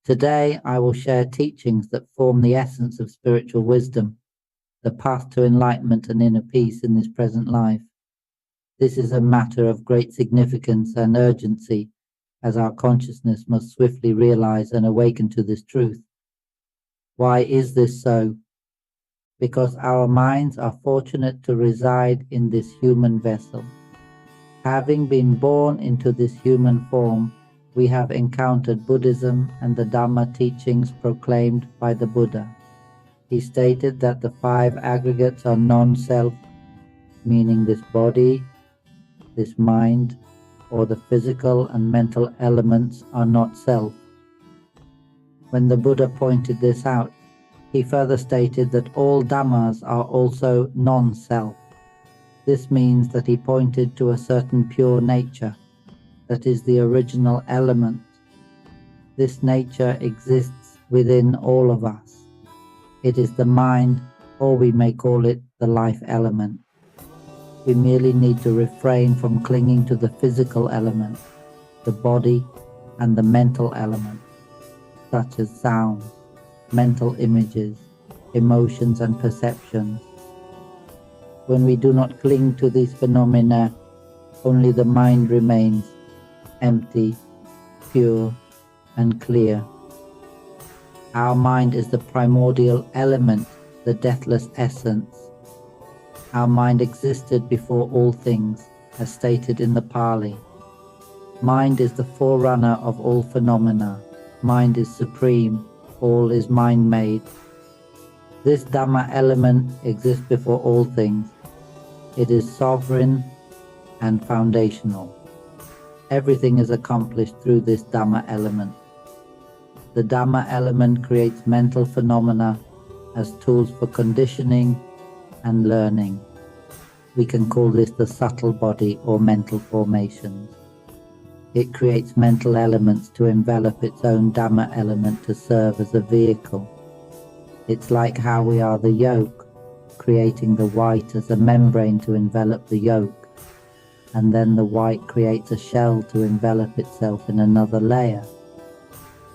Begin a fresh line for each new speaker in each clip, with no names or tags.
Today, I will share teachings that form the essence of spiritual wisdom, the path to enlightenment and inner peace in this present life. This is a matter of great significance and urgency, as our consciousness must swiftly realize and awaken to this truth. Why is this so? Because our minds are fortunate to reside in this human vessel. Having been born into this human form, we have encountered Buddhism and the Dhamma teachings proclaimed by the Buddha. He stated that the 5 aggregates are non-self, meaning this body, this mind, or the physical and mental elements are not self. When the Buddha pointed this out, he further stated that all Dhammas are also non-self. This means that he pointed to a certain pure nature, that is the original element. This nature exists within all of us. It is the mind, or we may call it the life element. We merely need to refrain from clinging to the physical element, the body, and the mental element, such as sounds, mental images, emotions, and perceptions. When we do not cling to these phenomena, only the mind remains empty, pure, and clear. Our mind is the primordial element, the deathless essence. Our mind existed before all things, as stated in the Pali. Mind is the forerunner of all phenomena. Mind is supreme. All is mind-made. This Dhamma element exists before all things. It is sovereign and foundational. Everything is accomplished through this Dhamma element. The Dhamma element creates mental phenomena as tools for conditioning and learning. We can call this the subtle body or mental formations. It creates mental elements to envelop its own Dhamma element to serve as a vehicle. It's like how we are the yolk, creating the white as a membrane to envelop the yolk, and then the white creates a shell to envelop itself in another layer.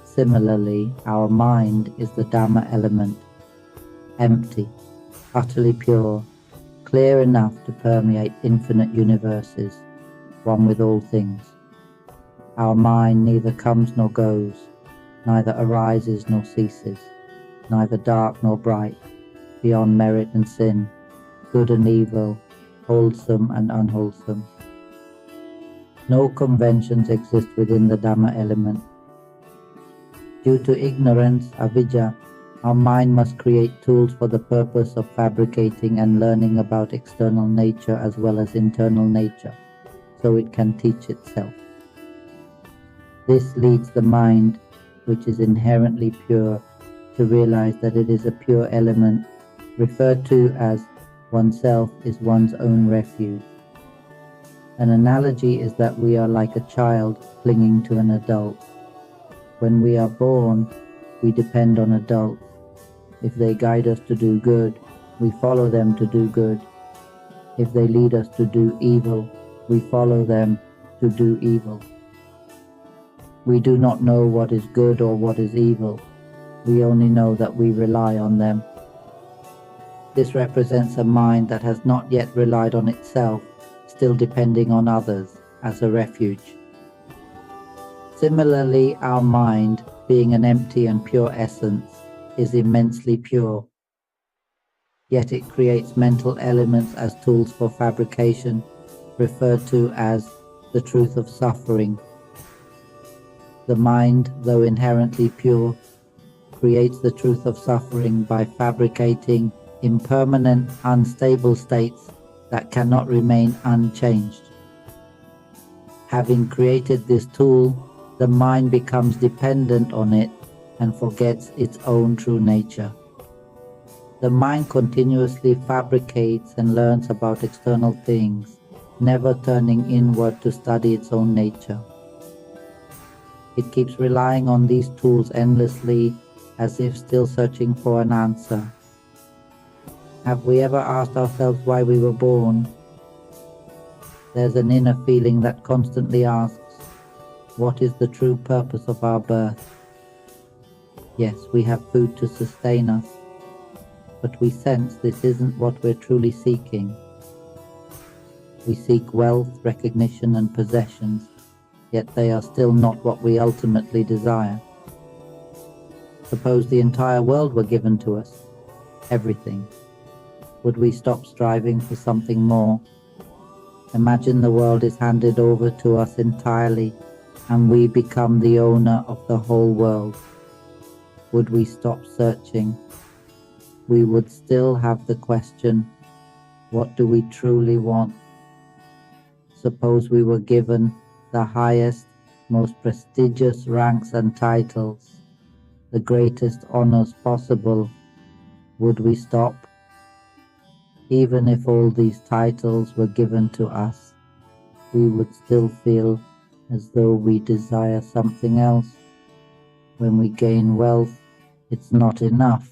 Similarly, our mind is the Dhamma element, empty, utterly pure, clear enough to permeate infinite universes, one with all things. Our mind neither comes nor goes, neither arises nor ceases, neither dark nor bright, beyond merit and sin, good and evil, wholesome and unwholesome. No conventions exist within the Dhamma element. Due to ignorance, avidya, our mind must create tools for the purpose of fabricating and learning about external nature as well as internal nature, so it can teach itself. This leads the mind, which is inherently pure, to realize that it is a pure element, referred to as oneself is one's own refuge. An analogy is that we are like a child clinging to an adult. When we are born, we depend on adults. If they guide us to do good, we follow them to do good. If they lead us to do evil, we follow them to do evil. We do not know what is good or what is evil. We only know that we rely on them. This represents a mind that has not yet relied on itself, still depending on others as a refuge. Similarly, our mind, being an empty and pure essence, is immensely pure. Yet it creates mental elements as tools for fabrication, referred to as the truth of suffering. The mind, though inherently pure, creates the truth of suffering by fabricating impermanent, unstable states that cannot remain unchanged. Having created this tool, the mind becomes dependent on it and forgets its own true nature. The mind continuously fabricates and learns about external things, never turning inward to study its own nature. It keeps relying on these tools endlessly, as if still searching for an answer. Have we ever asked ourselves why we were born? There's an inner feeling that constantly asks, what is the true purpose of our birth? Yes, we have food to sustain us, but we sense this isn't what we're truly seeking. We seek wealth, recognition, and possessions, yet they are still not what we ultimately desire. Suppose the entire world were given to us, everything. Would we stop striving for something more? Imagine the world is handed over to us entirely, and we become the owner of the whole world. Would we stop searching? We would still have the question, what do we truly want? Suppose we were given the highest, most prestigious ranks and titles, the greatest honors possible. Would we stop? Even if all these titles were given to us, we would still feel as though we desire something else. When we gain wealth, it's not enough.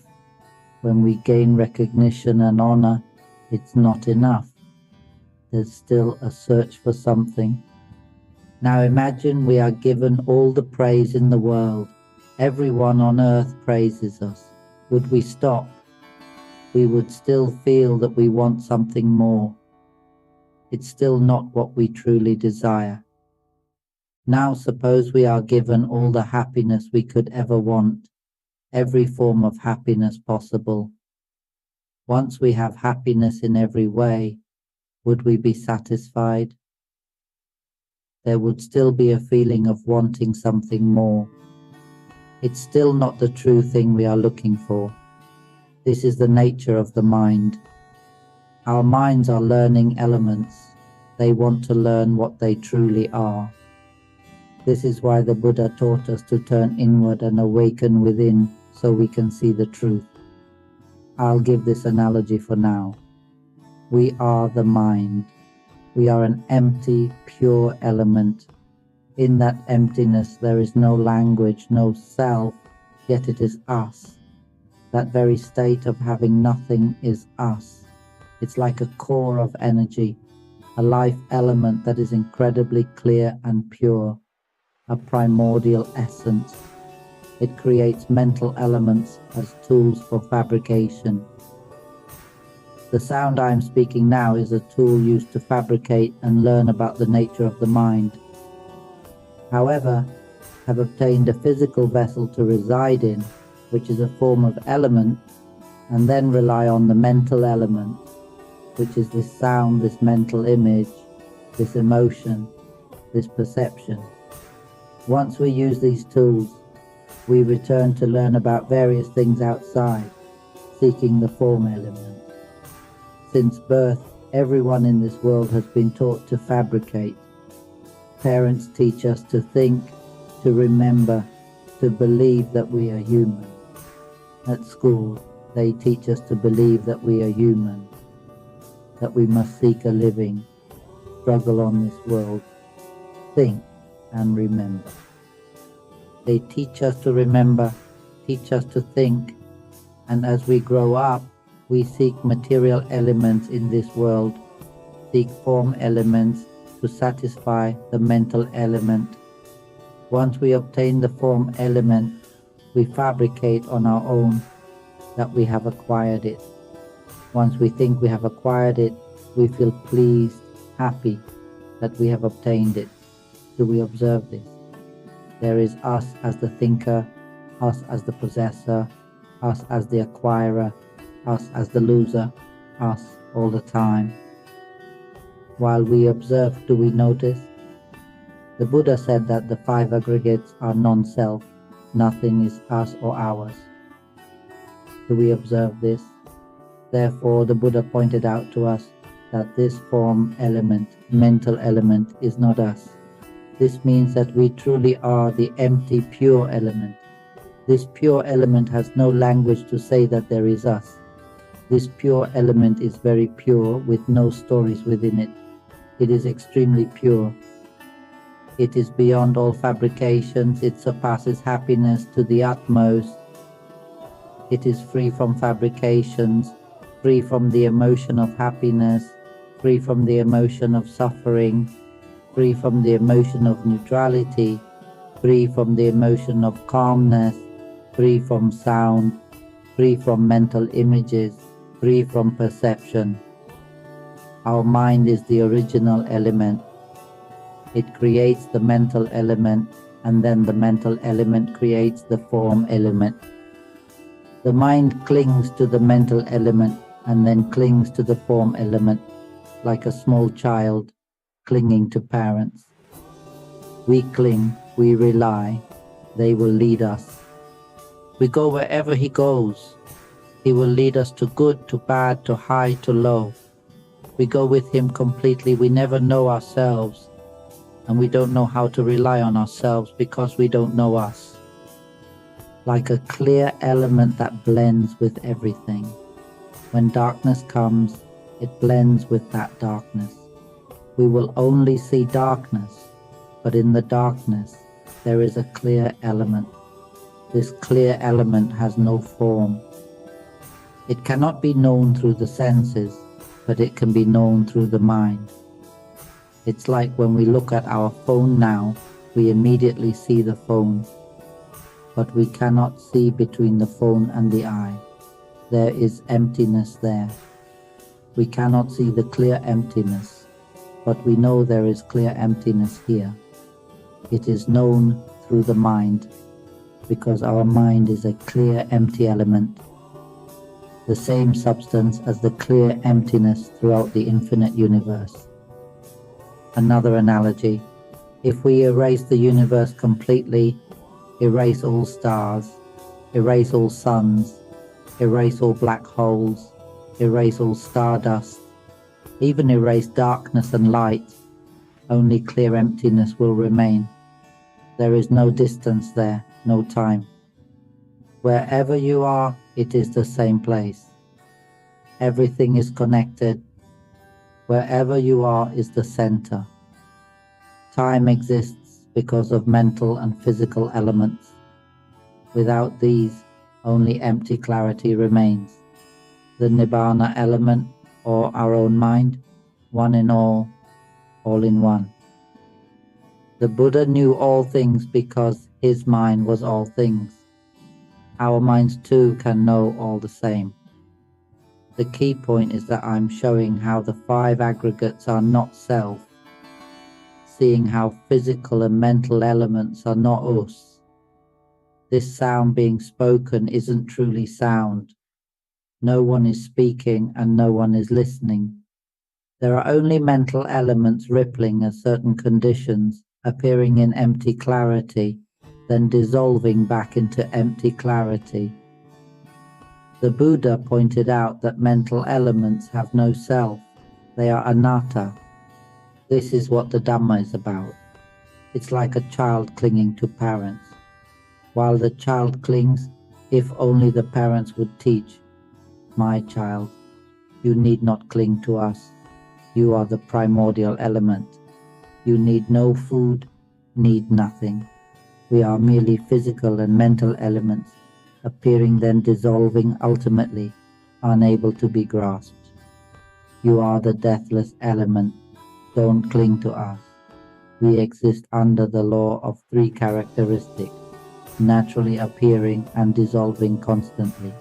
When we gain recognition and honor, it's not enough. There's still a search for something. Now imagine we are given all the praise in the world. Everyone on earth praises us. Would we stop? We would still feel that we want something more. It's still not what we truly desire. Now suppose we are given all the happiness we could ever want, every form of happiness possible. Once we have happiness in every way, would we be satisfied? There would still be a feeling of wanting something more. It's still not the true thing we are looking for. This is the nature of the mind. Our minds are learning elements. They want to learn what they truly are. This is why the Buddha taught us to turn inward and awaken within so we can see the truth. I'll give this analogy for now. We are the mind. We are an empty, pure element. In that emptiness there is no language, no self, yet it is us. That very state of having nothing is us. It's like a core of energy, a life element that is incredibly clear and pure, a primordial essence. It creates mental elements as tools for fabrication. The sound I am speaking now is a tool used to fabricate and learn about the nature of the mind. However, have obtained a physical vessel to reside in, which is a form of element, and then rely on the mental element, which is this sound, this mental image, this emotion, this perception. Once we use these tools, we return to learn about various things outside, seeking the form element. Since birth, everyone in this world has been taught to fabricate. Parents teach us to think, to remember, to believe that we are human. At school, they teach us to believe that we are human, that we must seek a living, struggle on this world, think and remember. They teach us to remember, teach us to think, and as we grow up, we seek material elements in this world, seek form elements to satisfy the mental element. Once we obtain the form element, we fabricate on our own that we have acquired it. Once we think we have acquired it, we feel pleased, happy that we have obtained it. Do we observe this? There is us as the thinker, us as the possessor, us as the acquirer, us as the loser, us all the time. While we observe, do we notice? The Buddha said that the five aggregates are non-self. Nothing is us or ours. Do we observe this? Therefore, the Buddha pointed out to us that this form element, mental element, is not us. This means that we truly are the empty, pure element. This pure element has no language to say that there is us. This pure element is very pure with no stories within it. It is extremely pure. It is beyond all fabrications. It surpasses happiness to the utmost. It is free from fabrications, free from the emotion of happiness, free from the emotion of suffering, free from the emotion of neutrality, free from the emotion of calmness, free from sound, free from mental images, free from perception. Our mind is the original element. It creates the mental element, and then the mental element creates the form element. The mind clings to the mental element and then clings to the form element, like a small child clinging to parents. We cling, we rely, they will lead us. We go wherever he goes. He will lead us to good, to bad, to high, to low. We go with him completely. We never know ourselves, and we don't know how to rely on ourselves because we don't know us. Like a clear element that blends with everything. When darkness comes, it blends with that darkness. We will only see darkness, but in the darkness there is a clear element. This clear element has no form. It cannot be known through the senses, but it can be known through the mind. It's like when we look at our phone now, we immediately see the phone, but we cannot see between the phone and the eye. There is emptiness there. We cannot see the clear emptiness, but we know there is clear emptiness here. It is known through the mind, because our mind is a clear empty element, the same substance as the clear emptiness throughout the infinite universe. Another analogy: if we erase the universe completely, erase all stars, erase all suns, erase all black holes, erase all stardust, even erase darkness and light, only clear emptiness will remain. There is no distance there, no time. Wherever you are, it is the same place. Everything is connected. Wherever you are is the center. Time exists because of mental and physical elements. Without these, only empty clarity remains. The Nibbana element, or our own mind, one in all in one. The Buddha knew all things because his mind was all things. Our minds too can know all the same. The key point is that I'm showing how the five aggregates are not self, seeing how physical and mental elements are not us. This sound being spoken isn't truly sound. No one is speaking and no one is listening. There are only mental elements rippling at certain conditions, appearing in empty clarity, then dissolving back into empty clarity. The Buddha pointed out that mental elements have no self. They are anatta. This is what the Dhamma is about. It's like a child clinging to parents. While the child clings, if only the parents would teach, "My child, you need not cling to us. You are the primordial element. You need no food, need nothing. We are merely physical and mental elements, appearing then dissolving ultimately, unable to be grasped. You are the deathless element. Don't cling to us. We exist under the law of three characteristics, naturally appearing and dissolving constantly."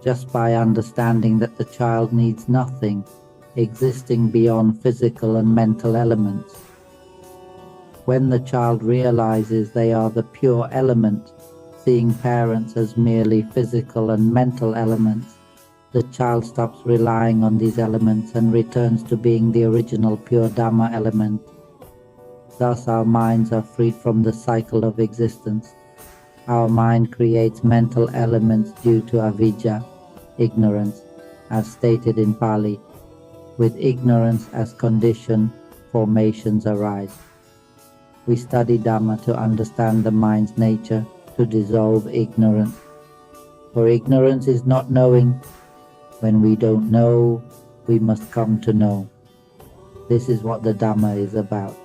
Just by understanding that the child needs nothing, existing beyond physical and mental elements. When the child realizes they are the pure element, seeing parents as merely physical and mental elements, the child stops relying on these elements and returns to being the original pure Dhamma element. Thus our minds are freed from the cycle of existence. Our mind creates mental elements due to avijja, ignorance, as stated in Pali. With ignorance as condition, formations arise. We study Dhamma to understand the mind's nature, to dissolve ignorance. For ignorance is not knowing. When we don't know, we must come to know. This is what the Dhamma is about.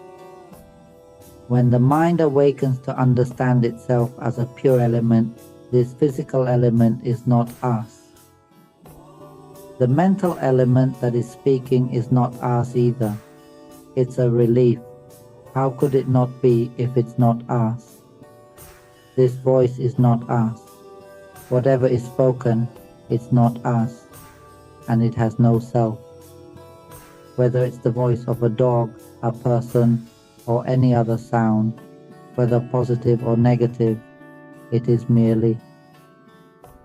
When the mind awakens to understand itself as a pure element, this physical element is not us. The mental element that is speaking is not us either. It's a relief. How could it not be if it's not us? This voice is not us. Whatever is spoken, it's not us, and it has no self. Whether it's the voice of a dog, a person, or any other sound, whether positive or negative, it is merely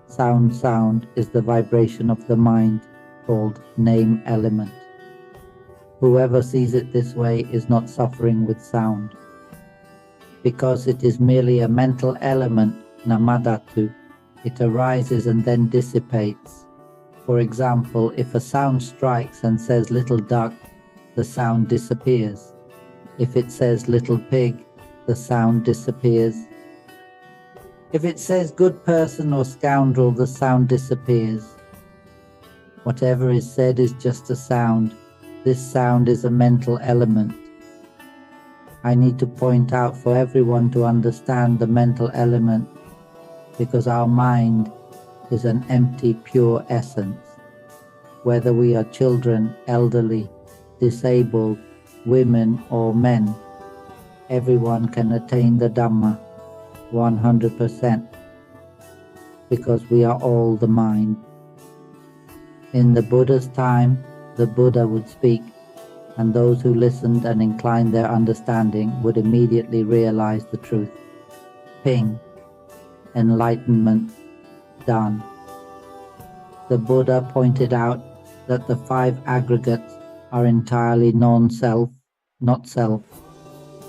sound. Sound is the vibration of the mind, called name element. Whoever sees it this way is not suffering with sound. Because it is merely a mental element, namadhatu, it arises and then dissipates. For example, if a sound strikes and says little duck, the sound disappears. If it says little pig, the sound disappears. If it says good person or scoundrel, the sound disappears. Whatever is said is just a sound. This sound is a mental element. I need to point out for everyone to understand the mental element, because our mind is an empty, pure essence. Whether we are children, elderly, disabled, women or men, everyone can attain the Dhamma 100%, because we are all the mind. In the Buddha's time, the Buddha would speak, and those who listened and inclined their understanding would immediately realize the truth. Ping, enlightenment, done. The Buddha pointed out that the 5 aggregates are entirely non-self, not self.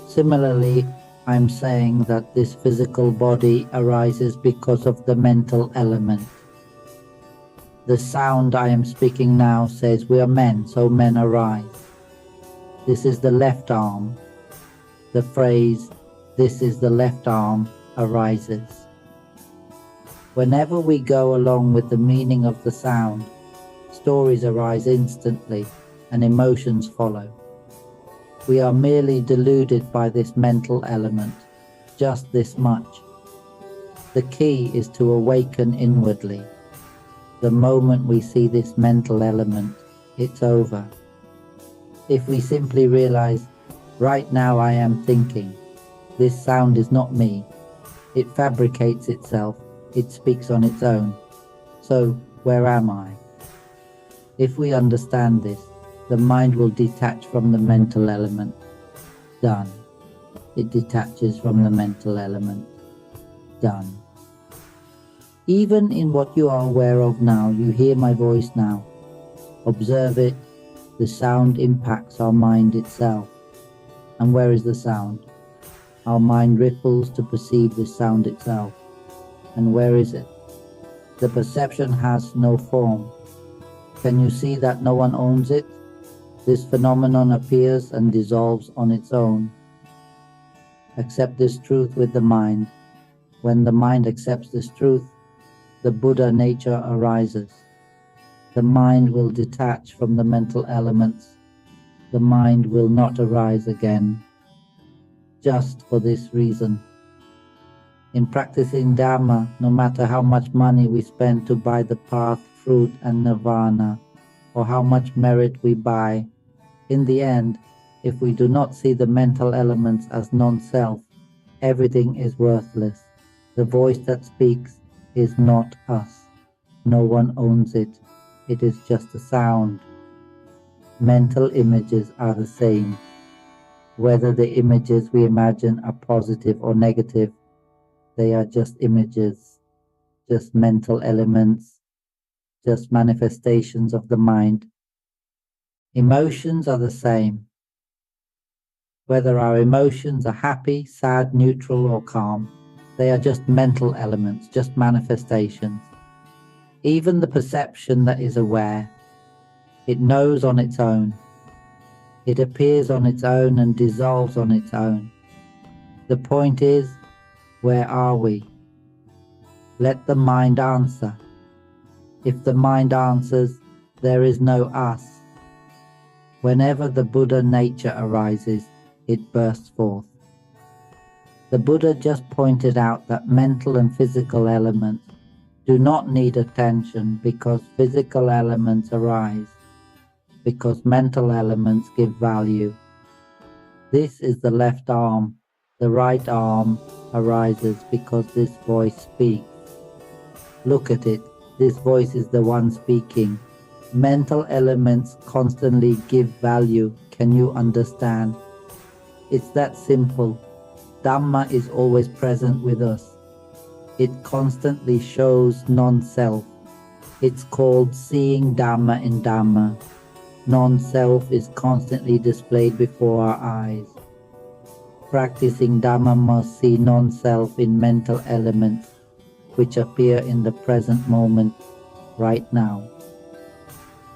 Similarly, I'm saying that this physical body arises because of the mental element. The sound I am speaking now says we are men, so men arise. This is the left arm. The phrase, this is the left arm, arises. Whenever we go along with the meaning of the sound, stories arise instantly and emotions follow. We are merely deluded by this mental element, just this much. The key is to awaken inwardly. The moment we see this mental element, it's over. If we simply realize, right now I am thinking, this sound is not me, it fabricates itself, it speaks on its own, so where am I? If we understand this, the mind will detach from the mental element. Done. It detaches from the mental element. Done. Even in what you are aware of now, you hear my voice now. Observe it. The sound impacts our mind itself. And where is the sound? Our mind ripples to perceive the sound itself. And where is it? The perception has no form. Can you see that no one owns it? This phenomenon appears and dissolves on its own. Accept this truth with the mind. When the mind accepts this truth, the Buddha nature arises. The mind will detach from the mental elements. The mind will not arise again. Just for this reason. In practicing Dhamma, no matter how much money we spend to buy the path, fruit and nirvana, or how much merit we buy, in the end, if we do not see the mental elements as non-self, everything is worthless. The voice that speaks is not us. No one owns it. It is just a sound. Mental images are the same. Whether the images we imagine are positive or negative, they are just images, just mental elements, just manifestations of the mind. Emotions are the same. Whether our emotions are happy, sad, neutral, or calm, they are just mental elements, just manifestations. Even the perception that is aware, it knows on its own. It appears on its own and dissolves on its own. The point is, where are we? Let the mind answer. If the mind answers, there is no us. Whenever the Buddha nature arises, it bursts forth. The Buddha just pointed out that mental and physical elements do not need attention because physical elements arise, because mental elements give value. This is the left arm, The right arm arises because this voice speaks. Look at it, this voice is the one speaking. Mental elements constantly give value. Can you understand? It's that simple. Dhamma is always present with us. It constantly shows non-self. It's called seeing Dhamma in Dhamma. Non-self is constantly displayed before our eyes. Practicing Dhamma must see non-self in mental elements which appear in the present moment, right now.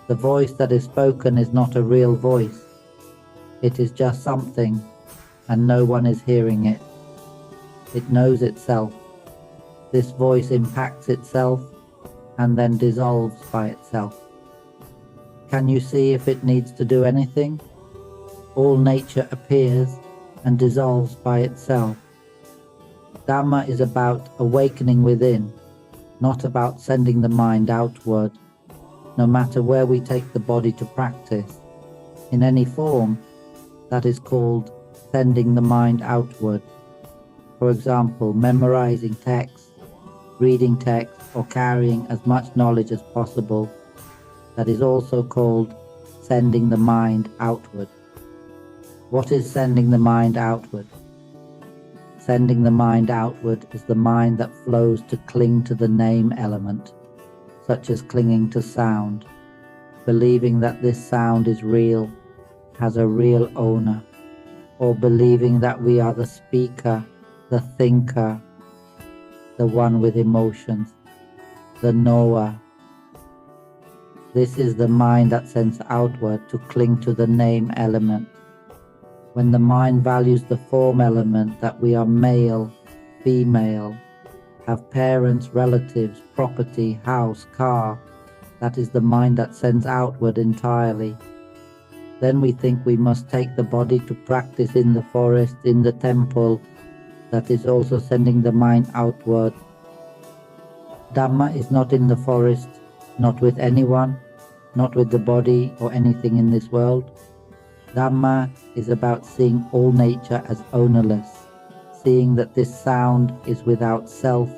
The voice that is spoken is not a real voice. It is just something, and no one is hearing it. It knows itself. This voice impacts itself and then dissolves by itself. Can you see if it needs to do anything? All nature appears and dissolves by itself. Dhamma is about awakening within, not about sending the mind outward. No matter where we take the body to practice, in any form, that is called sending the mind outward. For example, memorizing text, reading text, or carrying as much knowledge as possible. That is also called sending the mind outward. What is sending the mind outward? Sending the mind outward is the mind that flows to cling to the name element, such as clinging to sound, believing that this sound is real, has a real owner, or believing that we are the speaker, the thinker, the one with emotions, the knower. This is the mind that sends outward to cling to the name element. When the mind values the form element, that we are male, female, have parents, relatives, property, house, car, that is the mind that sends outward entirely. Then we think we must take the body to practice in the forest, in the temple, that is also sending the mind outward. Dhamma is not in the forest, not with anyone, not with the body or anything in this world. Dhamma is about seeing all nature as ownerless, seeing that this sound is without self,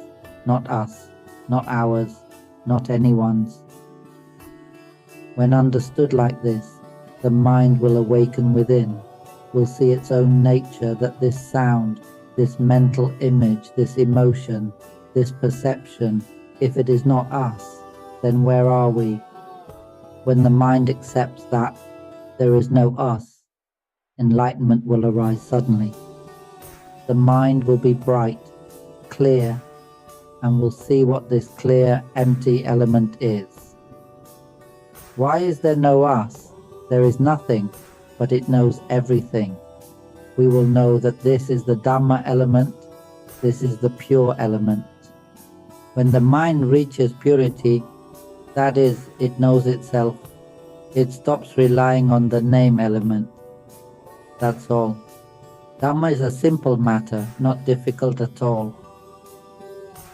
not us, not ours, not anyone's. When understood like this, the mind will awaken within, will see its own nature, that this sound, this mental image, this emotion, this perception, if it is not us, then where are we? When the mind accepts that there is no us, enlightenment will arise suddenly. The mind will be bright, clear, and will see what this clear, empty element is. Why is there no us? There is nothing, but it knows everything. We will know that this is the Dhamma element, this is the pure element. When the mind reaches purity, that is, it knows itself, it stops relying on the name element. That's all. Dhamma is a simple matter, not difficult at all.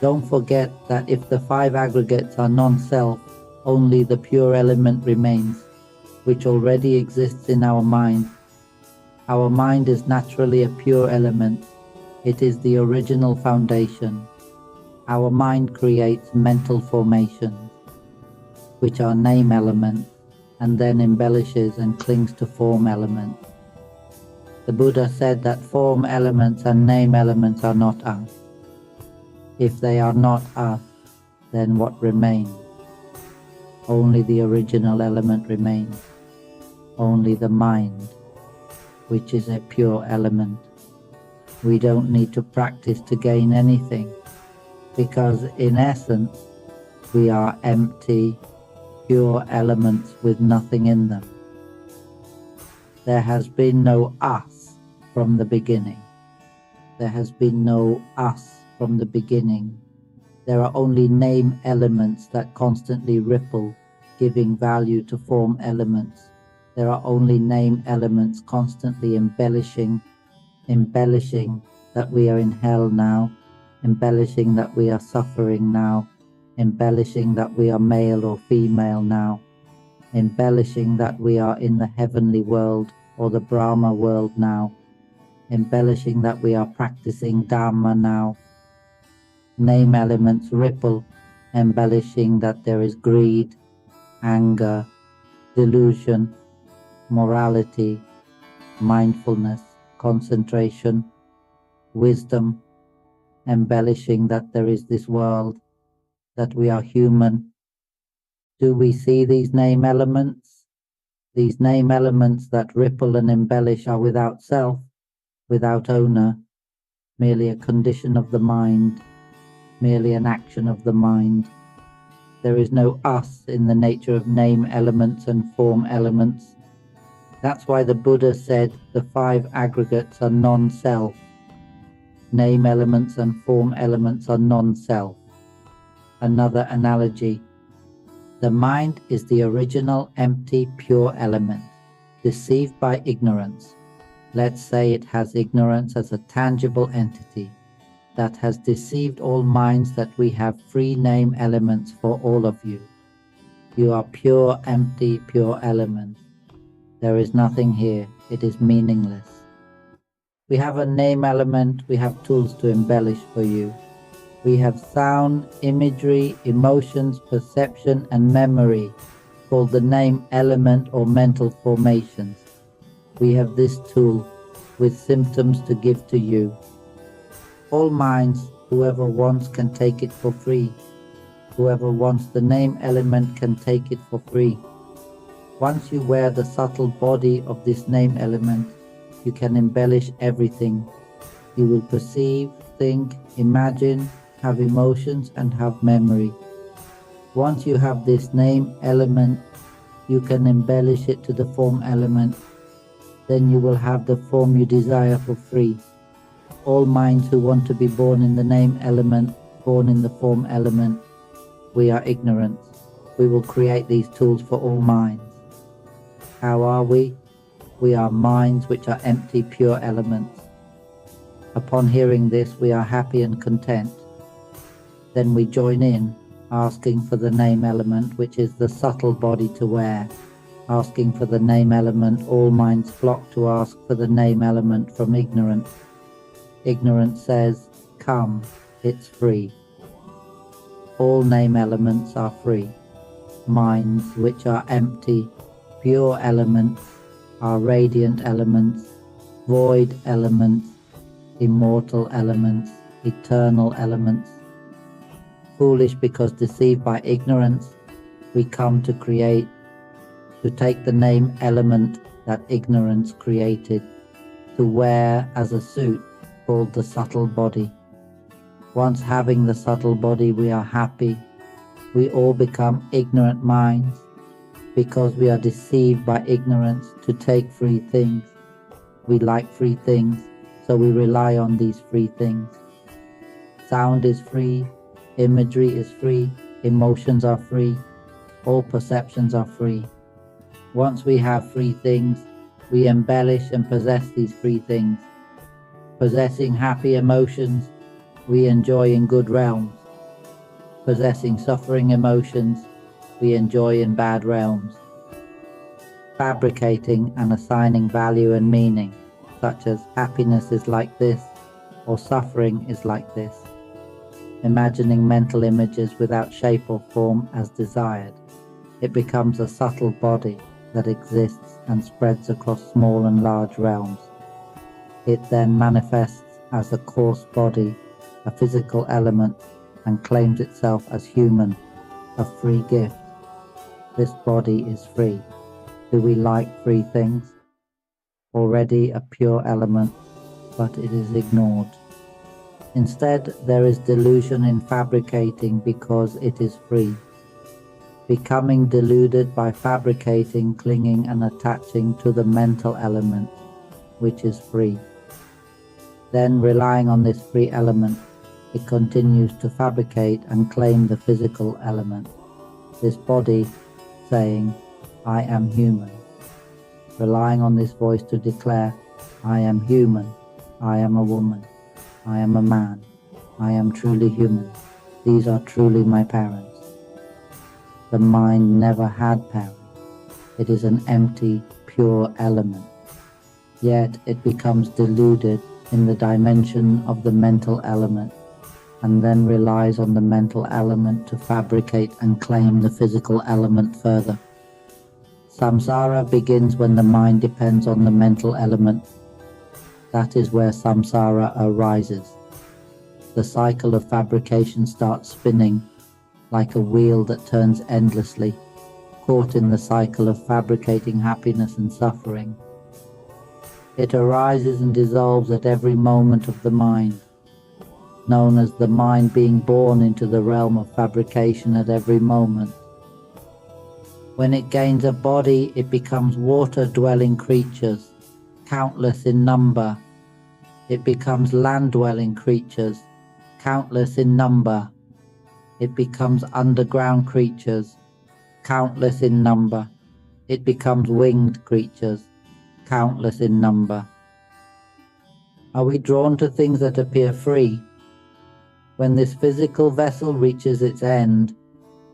Don't forget that if the five aggregates are non-self, only the pure element remains, which already exists in our mind. Our mind is naturally a pure element. It is the original foundation. Our mind creates mental formations, which are name elements, and then embellishes and clings to form elements. The Buddha said that form elements and name elements are not us. If they are not us, then what remains? Only the original element remains. Only the mind, which is a pure element. We don't need to practice to gain anything, because in essence, we are empty, pure elements with nothing in them. There has been no us from the beginning. There has been no us from the beginning. There are only name elements that constantly ripple, giving value to form elements. There are only name elements constantly embellishing that we are in hell now, embellishing that we are suffering now, embellishing that we are male or female now, embellishing that we are in the heavenly world or the Brahma world now. embellishing that we are practicing Dharma now. Name elements ripple, embellishing that there is greed, anger, delusion, morality, mindfulness, concentration, wisdom, embellishing that there is this world, that we are human. Do we see these name elements? These name elements that ripple and embellish are without self, without owner, merely a condition of the mind, merely an action of the mind. There is no us in the nature of name elements and form elements. That's why the Buddha said the 5 aggregates are non-self. Name elements and form elements are non-self. Another analogy. The mind is the original empty pure element, deceived by ignorance. Let's say it has ignorance as a tangible entity that has deceived all minds that we have free name elements for all of you. You are pure, empty, pure element. There is nothing here. It is meaningless. We have a name element. We have tools to embellish for you. We have sound, imagery, emotions, perception, and memory, called the name element or mental formations. We have this tool with symptoms to give to you. All minds, whoever wants can take it for free. Whoever wants the name element can take it for free. Once you wear the subtle body of this name element, you can embellish everything. You will perceive, think, imagine, have emotions, and have memory. Once you have this name element, you can embellish it to the form element. Then you will have the form you desire for free. All minds who want to be born in the name element, born in the form element, we are ignorant. We will create these tools for all minds. How are we? We are minds which are empty, pure elements. Upon hearing this, we are happy and content. Then we join in, asking for the name element, which is the subtle body to wear. Asking for the name element, all minds flock to ask for the name element from ignorance. Ignorance says, come, it's free. All name elements are free. Minds which are empty, pure elements, are radiant elements, void elements, immortal elements, eternal elements. Foolish because deceived by ignorance, we come to create, to take the name element that ignorance created, to wear as a suit called the subtle body. Once having the subtle body, we are happy. We all become ignorant minds because we are deceived by ignorance to take free things. We like free things, so we rely on these free things. Sound is free, imagery is free, emotions are free, all perceptions are free. Once we have free things, we embellish and possess these free things. Possessing happy emotions, we enjoy in good realms. Possessing suffering emotions, we enjoy in bad realms. Fabricating and assigning value and meaning, such as happiness is like this, or suffering is like this. Imagining mental images without shape or form as desired, it becomes a subtle body that exists and spreads across small and large realms. It then manifests as a coarse body, a physical element, and claims itself as human, a free gift. This body is free. Do we like free things? Already a pure element, but it is ignored. Instead, there is delusion in fabricating because it is free. Becoming deluded by fabricating, clinging and attaching to the mental element, which is free. Then, relying on this free element, it continues to fabricate and claim the physical element, this body, saying, I am human. Relying on this voice to declare, I am human, I am a woman, I am a man, I am truly human, these are truly my parents. The mind never had parents. It is an empty, pure element. Yet it becomes deluded in the dimension of the mental element, and then relies on the mental element to fabricate and claim the physical element further. Samsara begins when the mind depends on the mental element. That is where samsara arises. The cycle of fabrication starts spinning like a wheel that turns endlessly, caught in the cycle of fabricating happiness and suffering. It arises and dissolves at every moment of the mind, known as the mind being born into the realm of fabrication at every moment. When it gains a body, it becomes water-dwelling creatures, countless in number. It becomes land-dwelling creatures, countless in number. It becomes underground creatures, countless in number. It becomes winged creatures, countless in number. Are we drawn to things that appear free? When this physical vessel reaches its end,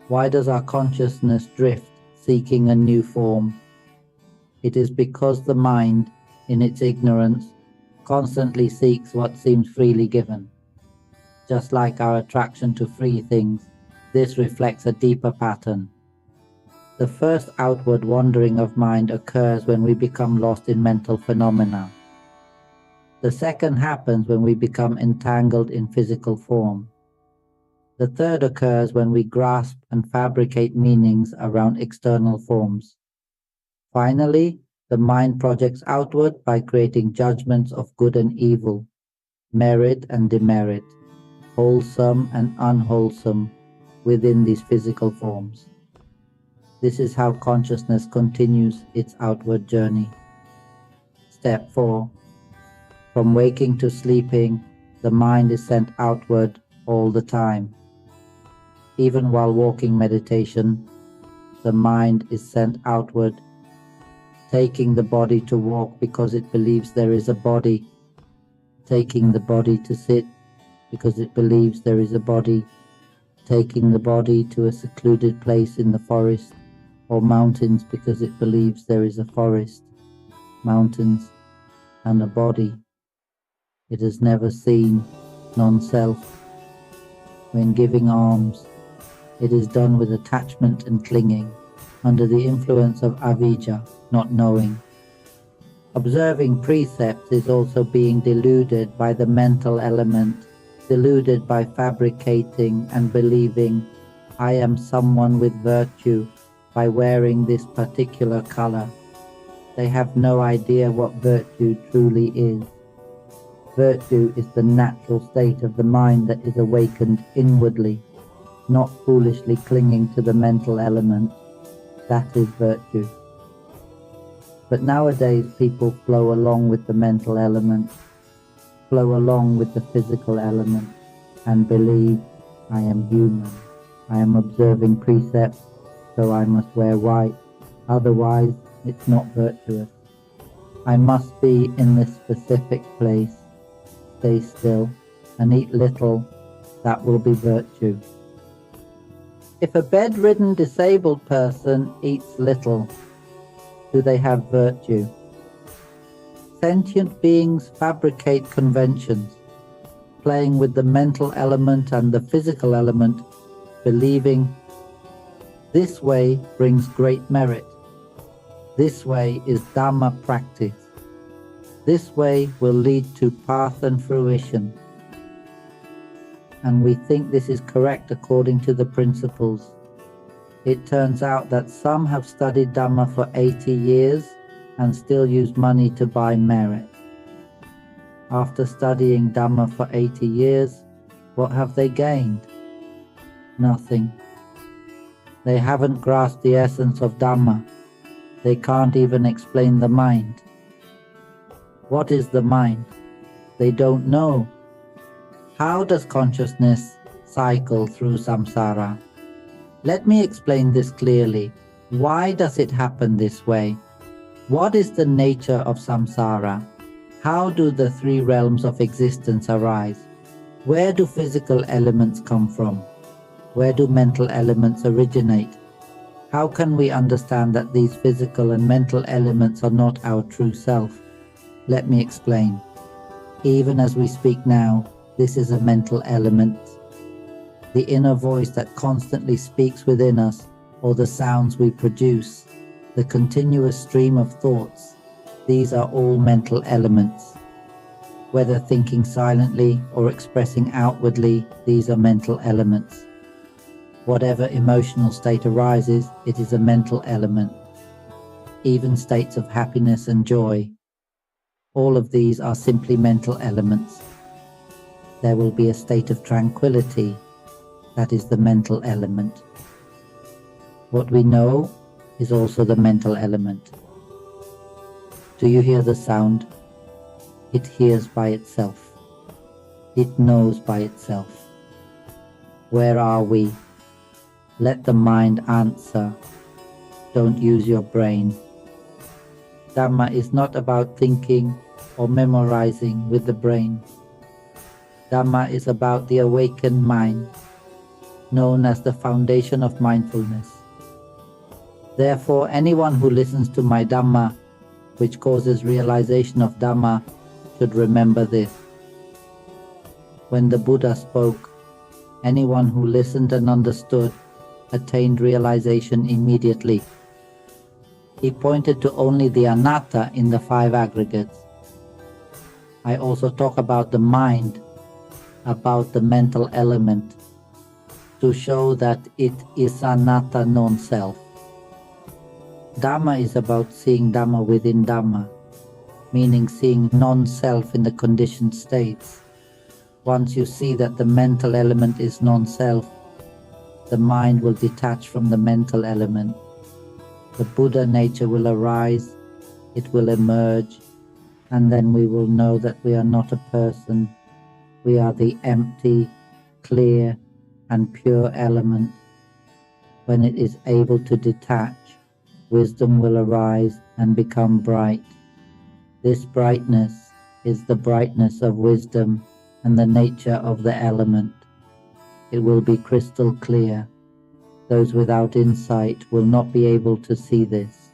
why does our consciousness drift, seeking a new form? It is because the mind, in its ignorance, constantly seeks what seems freely given. Just like our attraction to free things, this reflects a deeper pattern. The first outward wandering of mind occurs when we become lost in mental phenomena. The second happens when we become entangled in physical form. The third occurs when we grasp and fabricate meanings around external forms. Finally, the mind projects outward by creating judgments of good and evil, merit and demerit, wholesome and unwholesome within these physical forms. This is how consciousness continues its outward journey. Step 4. From waking to sleeping, the mind is sent outward all the time. Even while walking meditation, the mind is sent outward, taking the body to walk because it believes there is a body, taking the body to sit because it believes there is a body, taking the body to a secluded place in the forest or mountains because it believes there is a forest, mountains, and a body. It has never seen non-self. When giving alms, it is done with attachment and clinging, under the influence of avijja, not knowing. Observing precepts is also being deluded by the mental element, deluded by fabricating and believing, I am someone with virtue by wearing this particular color. They have no idea what virtue truly is. Virtue is the natural state of the mind that is awakened inwardly, not foolishly clinging to the mental element. That is virtue. But nowadays people flow along with the mental element, flow along with the physical element, and believe, I am human. I am observing precepts, so I must wear white, otherwise it's not virtuous. I must be in this specific place, stay still, and eat little, that will be virtue. If a bedridden disabled person eats little, do they have virtue? Sentient beings fabricate conventions, playing with the mental element and the physical element, believing this way brings great merit. This way is Dhamma practice. This way will lead to path and fruition. And we think this is correct according to the principles. It turns out that some have studied Dhamma for 80 years and still use money to buy merit. After studying Dhamma for 80 years, what have they gained? Nothing. They haven't grasped the essence of Dhamma. They can't even explain the mind. What is the mind? They don't know. How does consciousness cycle through samsara? Let me explain this clearly. Why does it happen this way? What is the nature of samsara? How do the three realms of existence arise? Where do physical elements come from? Where do mental elements originate? How can we understand that these physical and mental elements are not our true self? Let me explain. Even as we speak now, this is a mental element. The inner voice that constantly speaks within us, or the sounds we produce, the continuous stream of thoughts, these are all mental elements. Whether thinking silently or expressing outwardly, these are mental elements. Whatever emotional state arises, it is a mental element. Even states of happiness and joy, all of these are simply mental elements. There will be a state of tranquility, that is the mental element. What we know is also the mental element. Do you hear the sound? It hears by itself. It knows by itself. Where are we? Let the mind answer. Don't use your brain. Dhamma is not about thinking or memorizing with the brain. Dhamma is about the awakened mind, known as the foundation of mindfulness. Therefore, anyone who listens to my Dhamma, which causes realization of Dhamma, should remember this. When the Buddha spoke, anyone who listened and understood attained realization immediately. He pointed to only the anatta in the five aggregates. I also talk about the mind, about the mental element, to show that it is anatta non-self. Dhamma is about seeing Dhamma within Dhamma, meaning seeing non-self in the conditioned states. Once you see that the mental element is non-self, the mind will detach from the mental element. The Buddha nature will arise, it will emerge, and then we will know that we are not a person. We are the empty, clear, and pure element. When it is able to detach, wisdom will arise and become bright. This brightness is the brightness of wisdom and the nature of the element. It will be crystal clear. Those without insight will not be able to see this.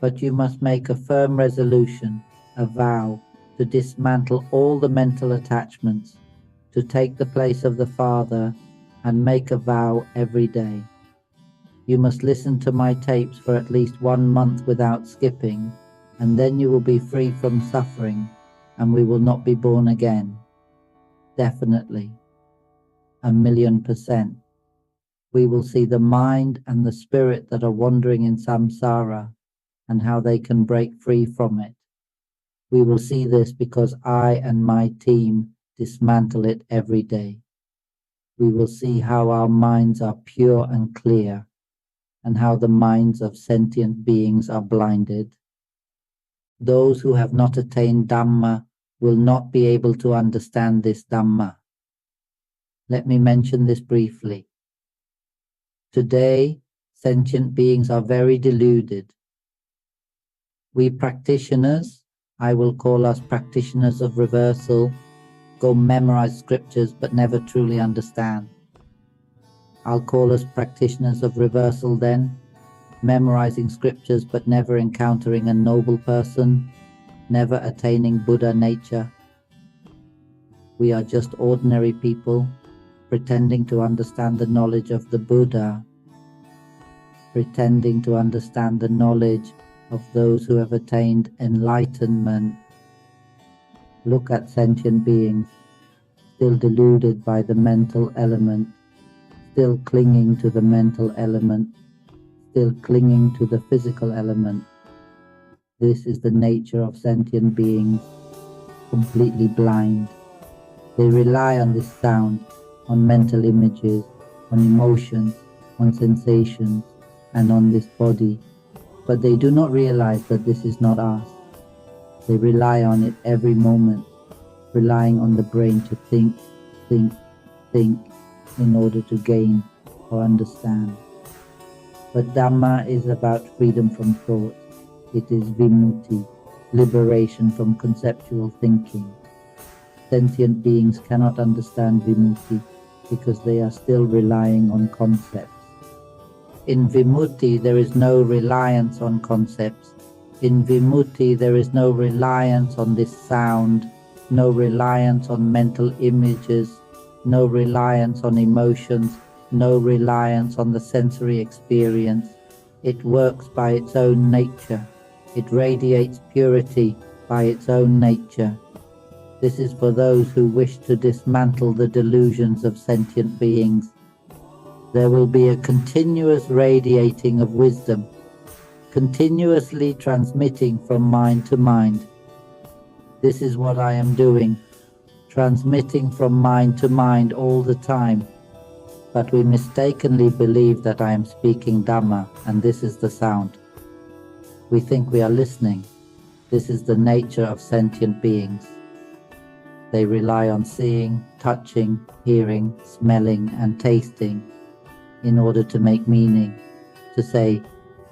But you must make a firm resolution, a vow, to dismantle all the mental attachments, to take the place of the Father, and make a vow every day. You must listen to my tapes for at least 1 month without skipping, and then you will be free from suffering, and we will not be born again. Definitely. 1,000,000%. We will see the mind and the spirit that are wandering in samsara, and how they can break free from it. We will see this because I and my team dismantle it every day. We will see how our minds are pure and clear, and how the minds of sentient beings are blinded. Those who have not attained Dhamma will not be able to understand this Dhamma. Let me mention this briefly. Today, sentient beings are very deluded. We practitioners, I will call us practitioners of reversal, go memorize scriptures but never truly understand. I'll call us practitioners of reversal then, memorizing scriptures but never encountering a noble person, never attaining Buddha nature. We are just ordinary people, pretending to understand the knowledge of the Buddha, pretending to understand the knowledge of those who have attained enlightenment. Look at sentient beings, still deluded by the mental element, still clinging to the mental element, still clinging to the physical element. This is the nature of sentient beings, completely blind. They rely on this sound, on mental images, on emotions, on sensations, and on this body, but they do not realize that this is not us. They rely on it every moment, relying on the brain to think in order to gain or understand. But Dhamma is about freedom from thought. It is vimutti, liberation from conceptual thinking. Sentient beings cannot understand vimutti because they are still relying on concepts. In vimutti, there is no reliance on concepts. In Vimutti, there is no reliance on this sound, no reliance on mental images, no reliance on emotions, no reliance on the sensory experience. It works by its own nature. It radiates purity by its own nature. This is for those who wish to dismantle the delusions of sentient beings. There will be a continuous radiating of wisdom, continuously transmitting from mind to mind. This is what I am doing, transmitting from mind to mind all the time. But we mistakenly believe that I am speaking Dhamma, and this is the sound. We think we are listening. This is the nature of sentient beings. They rely on seeing, touching, hearing, smelling, and tasting in order to make meaning, to say,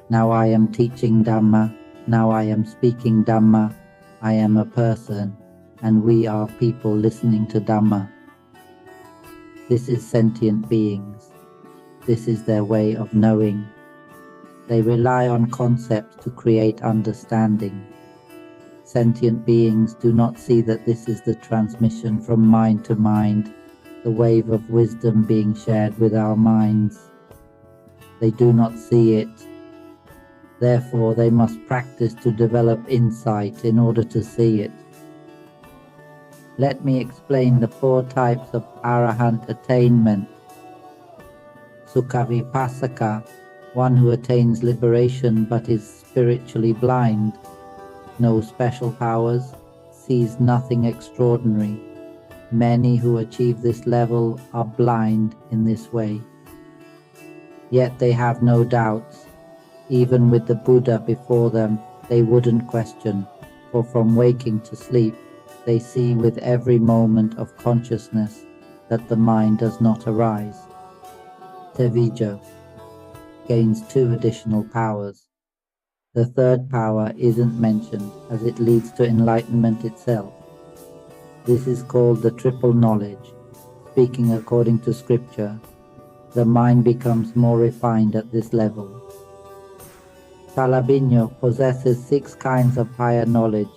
now I am teaching Dhamma, now I am speaking Dhamma, I am a person, and we are people listening to Dhamma. This is sentient beings. This is their way of knowing. They rely on concepts to create understanding. Sentient beings do not see that this is the transmission from mind to mind, the wave of wisdom being shared with our minds. They do not see it. Therefore, they must practice to develop insight in order to see it. Let me explain the 4 types of Arahant attainment. Sukhavipassaka, one who attains liberation but is spiritually blind, no special powers, sees nothing extraordinary. Many who achieve this level are blind in this way. Yet they have no doubts. Even with the Buddha before them, they wouldn't question, for from waking to sleep, they see with every moment of consciousness that the mind does not arise. Tevijo gains 2 additional powers. The 3rd power isn't mentioned as it leads to enlightenment itself. This is called the triple knowledge. Speaking according to scripture, the mind becomes more refined at this level. Talabinyo possesses 6 kinds of higher knowledge,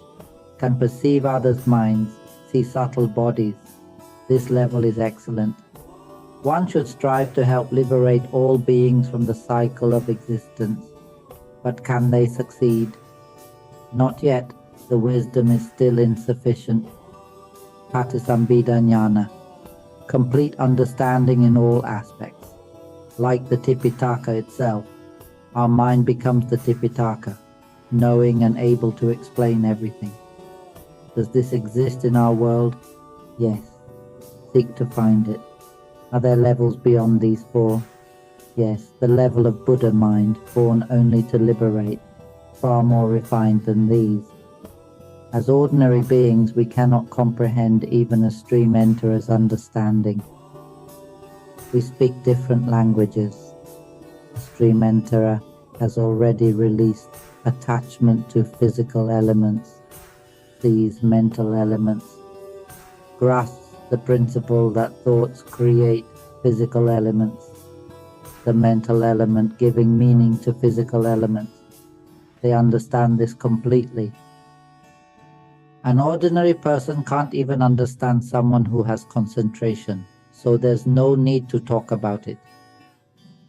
can perceive others' minds, see subtle bodies. This level is excellent. One should strive to help liberate all beings from the cycle of existence. But can they succeed? Not yet. The wisdom is still insufficient. Patisambhida jnana, complete understanding in all aspects. Like the Tipitaka itself, our mind becomes the Tipitaka, knowing and able to explain everything. Does this exist in our world? Yes. Seek to find it. Are there levels beyond these 4? Yes, the level of Buddha mind, born only to liberate, far more refined than these. As ordinary beings, we cannot comprehend even a stream enterer's understanding. We speak different languages. A stream enterer has already released attachment to physical elements, these mental elements, grasps the principle that thoughts create physical elements, the mental element giving meaning to physical elements. They understand this completely. An ordinary person can't even understand someone who has concentration, so there's no need to talk about it.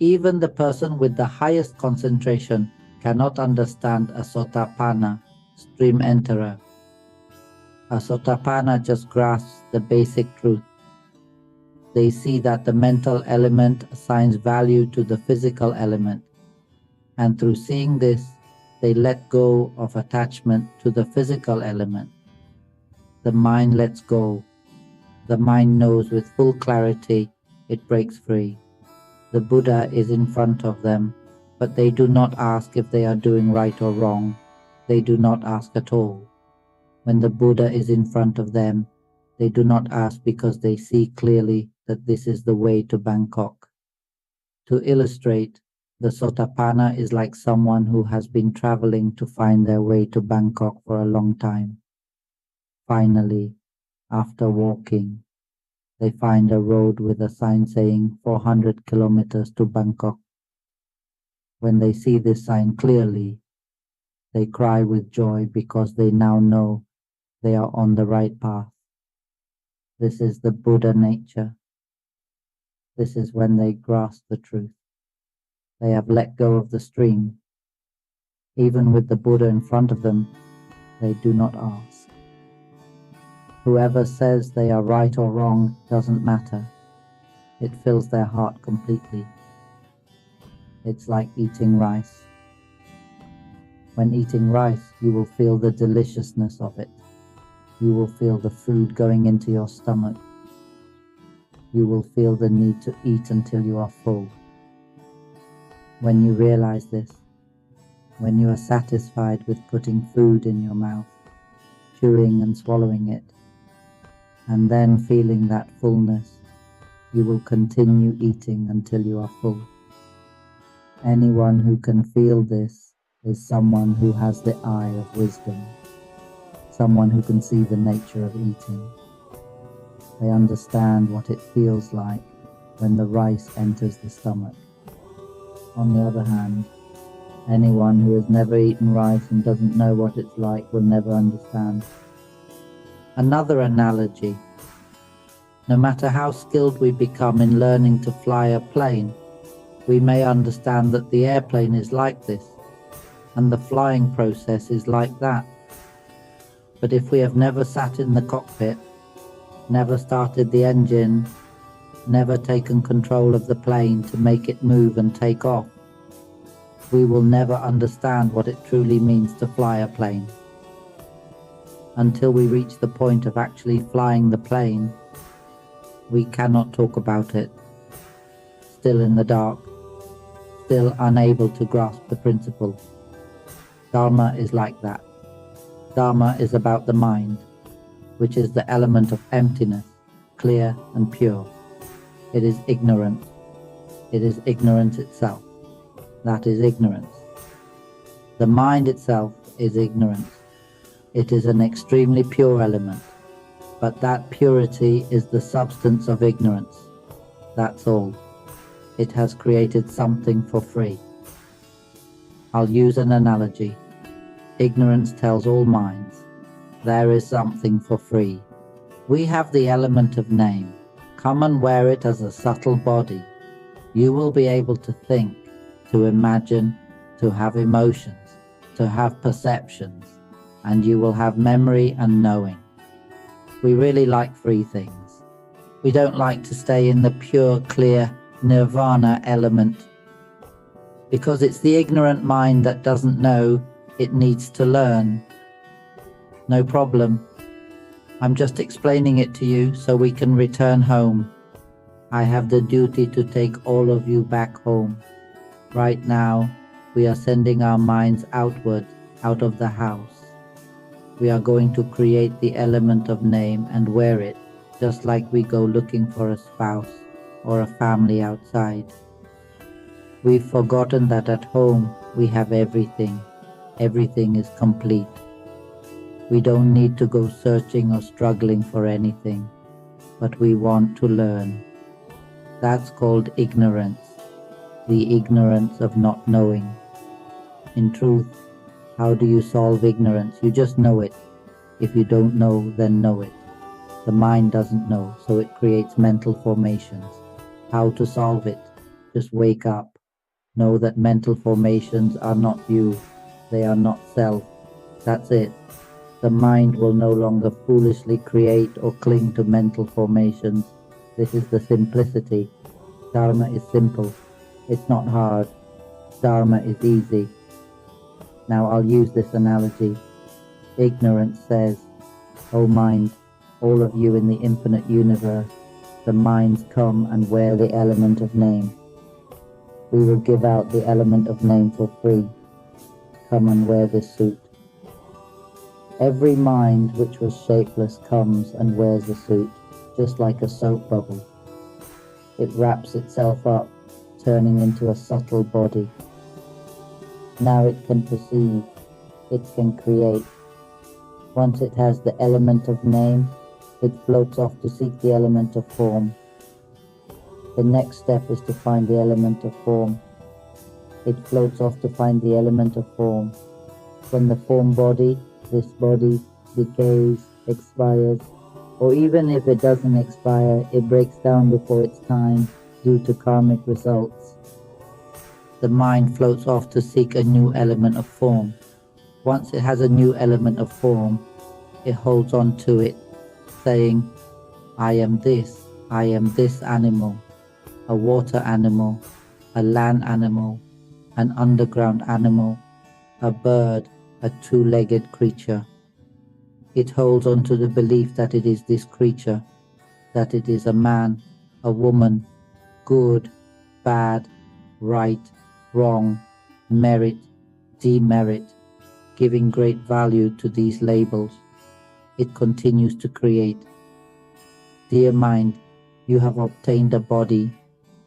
Even the person with the highest concentration cannot understand a Sotapanna, stream enterer. A Sotapanna just grasps the basic truth. They see that the mental element assigns value to the physical element, and through seeing this, they let go of attachment to the physical element. The mind lets go. The mind knows with full clarity, it breaks free. The Buddha is in front of them, but they do not ask if they are doing right or wrong. They do not ask at all. When the Buddha is in front of them, they do not ask because they see clearly that this is the way to Bangkok. To illustrate, the Sotapanna is like someone who has been traveling to find their way to Bangkok for a long time. Finally, after walking, they find a road with a sign saying 400 kilometers to Bangkok. When they see this sign clearly, They cry with joy because they now know they are on the right path. This is the Buddha nature. This is when they grasp the truth. They have let go of the stream. Even with the Buddha in front of them, they do not ask. Whoever says they are right or wrong doesn't matter. It fills their heart completely. It's like eating rice. When eating rice, you will feel the deliciousness of it. You will feel the food going into your stomach. You will feel the need to eat until you are full. When you realize this, when you are satisfied with putting food in your mouth, chewing and swallowing it, and then feeling that fullness, you will continue eating until you are full. Anyone who can feel this is someone who has the eye of wisdom, someone who can see the nature of eating. They understand what it feels like when the rice enters the stomach. On the other hand, anyone who has never eaten rice and doesn't know what it's like will never understand. Another analogy: no matter how skilled we become in learning to fly a plane, we may understand that the airplane is like this, and the flying process is like that. But if we have never sat in the cockpit, never started the engine, never taken control of the plane to make it move and take off, we will never understand what it truly means to fly a plane. Until we reach the point of actually flying the plane, we cannot talk about it. Still in the dark, still unable to grasp the principle. Dharma is like that. Dharma is about the mind, which is the element of emptiness, clear and pure. It is ignorant. It is ignorance itself. That is ignorance. The mind itself is ignorance. It is an extremely pure element, but that purity is the substance of ignorance. That's all. It has created something for free. I'll use an analogy. Ignorance tells all minds, there is something for free. We have the element of name. Come and wear it as a subtle body. You will be able to think, to imagine, to have emotions, to have perceptions, and you will have memory and knowing. We really like free things. We don't like to stay in the pure, clear nirvana element, because it's the ignorant mind that doesn't know it needs to learn. No problem. I'm just explaining it to you so we can return home. I have the duty to take all of you back home. Right now, we are sending our minds outward, out of the house. We are going to create the element of name and wear it, just like we go looking for a spouse or a family outside. We've forgotten that at home we have everything. Everything is complete. We don't need to go searching or struggling for anything, but we want to learn. That's called ignorance, the ignorance of not knowing. In truth, how do you solve ignorance? You just know it. If you don't know, then know it. The mind doesn't know, so it creates mental formations. How to solve it? Just wake up. Know that mental formations are not you. They are not self. That's it. The mind will no longer foolishly create or cling to mental formations. This is the simplicity. Dharma is simple. It's not hard. Dharma is easy. Now I'll use this analogy. Ignorance says, "O mind, all of you in the infinite universe, the minds come and wear the element of name. We will give out the element of name for free. Come and wear this suit." Every mind which was shapeless comes and wears a suit, just like a soap bubble. It wraps itself up, turning into a subtle body. Now it can perceive, it can create. Once it has the element of name, it floats off to seek the element of form. The next step is to find the element of form. It floats off to find the element of form. When the form body, this body, decays, expires, or even if it doesn't expire, it breaks down before its time due to karmic results. The mind floats off to seek a new element of form. Once it has a new element of form, it holds on to it, saying, I am this animal, a water animal, a land animal, an underground animal, a bird, a two-legged creature. It holds on to the belief that it is this creature, that it is a man, a woman, good, bad, right, wrong, merit, demerit, giving great value to these labels. It continues to create. Dear mind, you have obtained a body,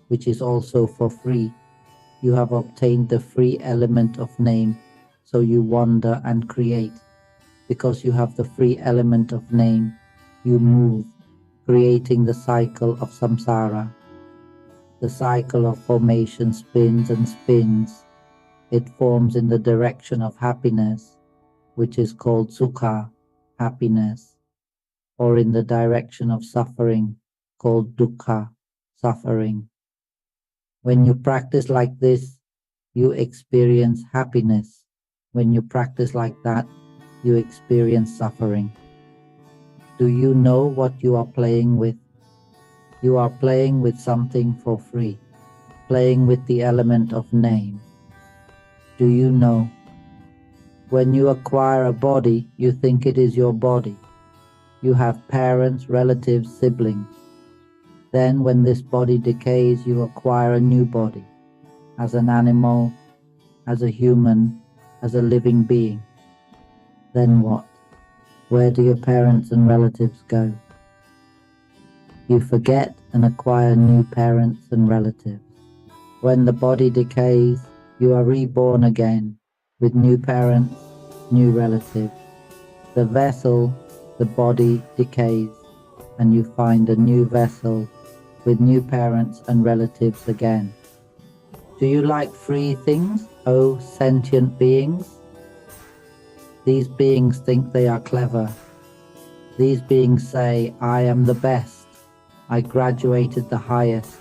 which is also for free. You have obtained the free element of name, so you wander and create. Because you have the free element of name, you move, creating the cycle of samsara. The cycle of formation spins and spins. It forms in the direction of happiness, which is called sukha, happiness, or in the direction of suffering, called dukkha, suffering. When you practice like this, you experience happiness. When you practice like that, you experience suffering. Do you know what you are playing with? You are playing with something for free, playing with the element of name. Do you know? When you acquire a body, you think it is your body. You have parents, relatives, siblings. Then when this body decays, you acquire a new body, as an animal, as a human, as a living being. Then what? Where do your parents and relatives go? You forget and acquire new parents and relatives. When the body decays, you are reborn again with new parents, new relatives. The vessel, the body, decays, and you find a new vessel with new parents and relatives again. Do you like free things, O sentient beings? These beings think they are clever. These beings say, I am the best. I graduated the highest.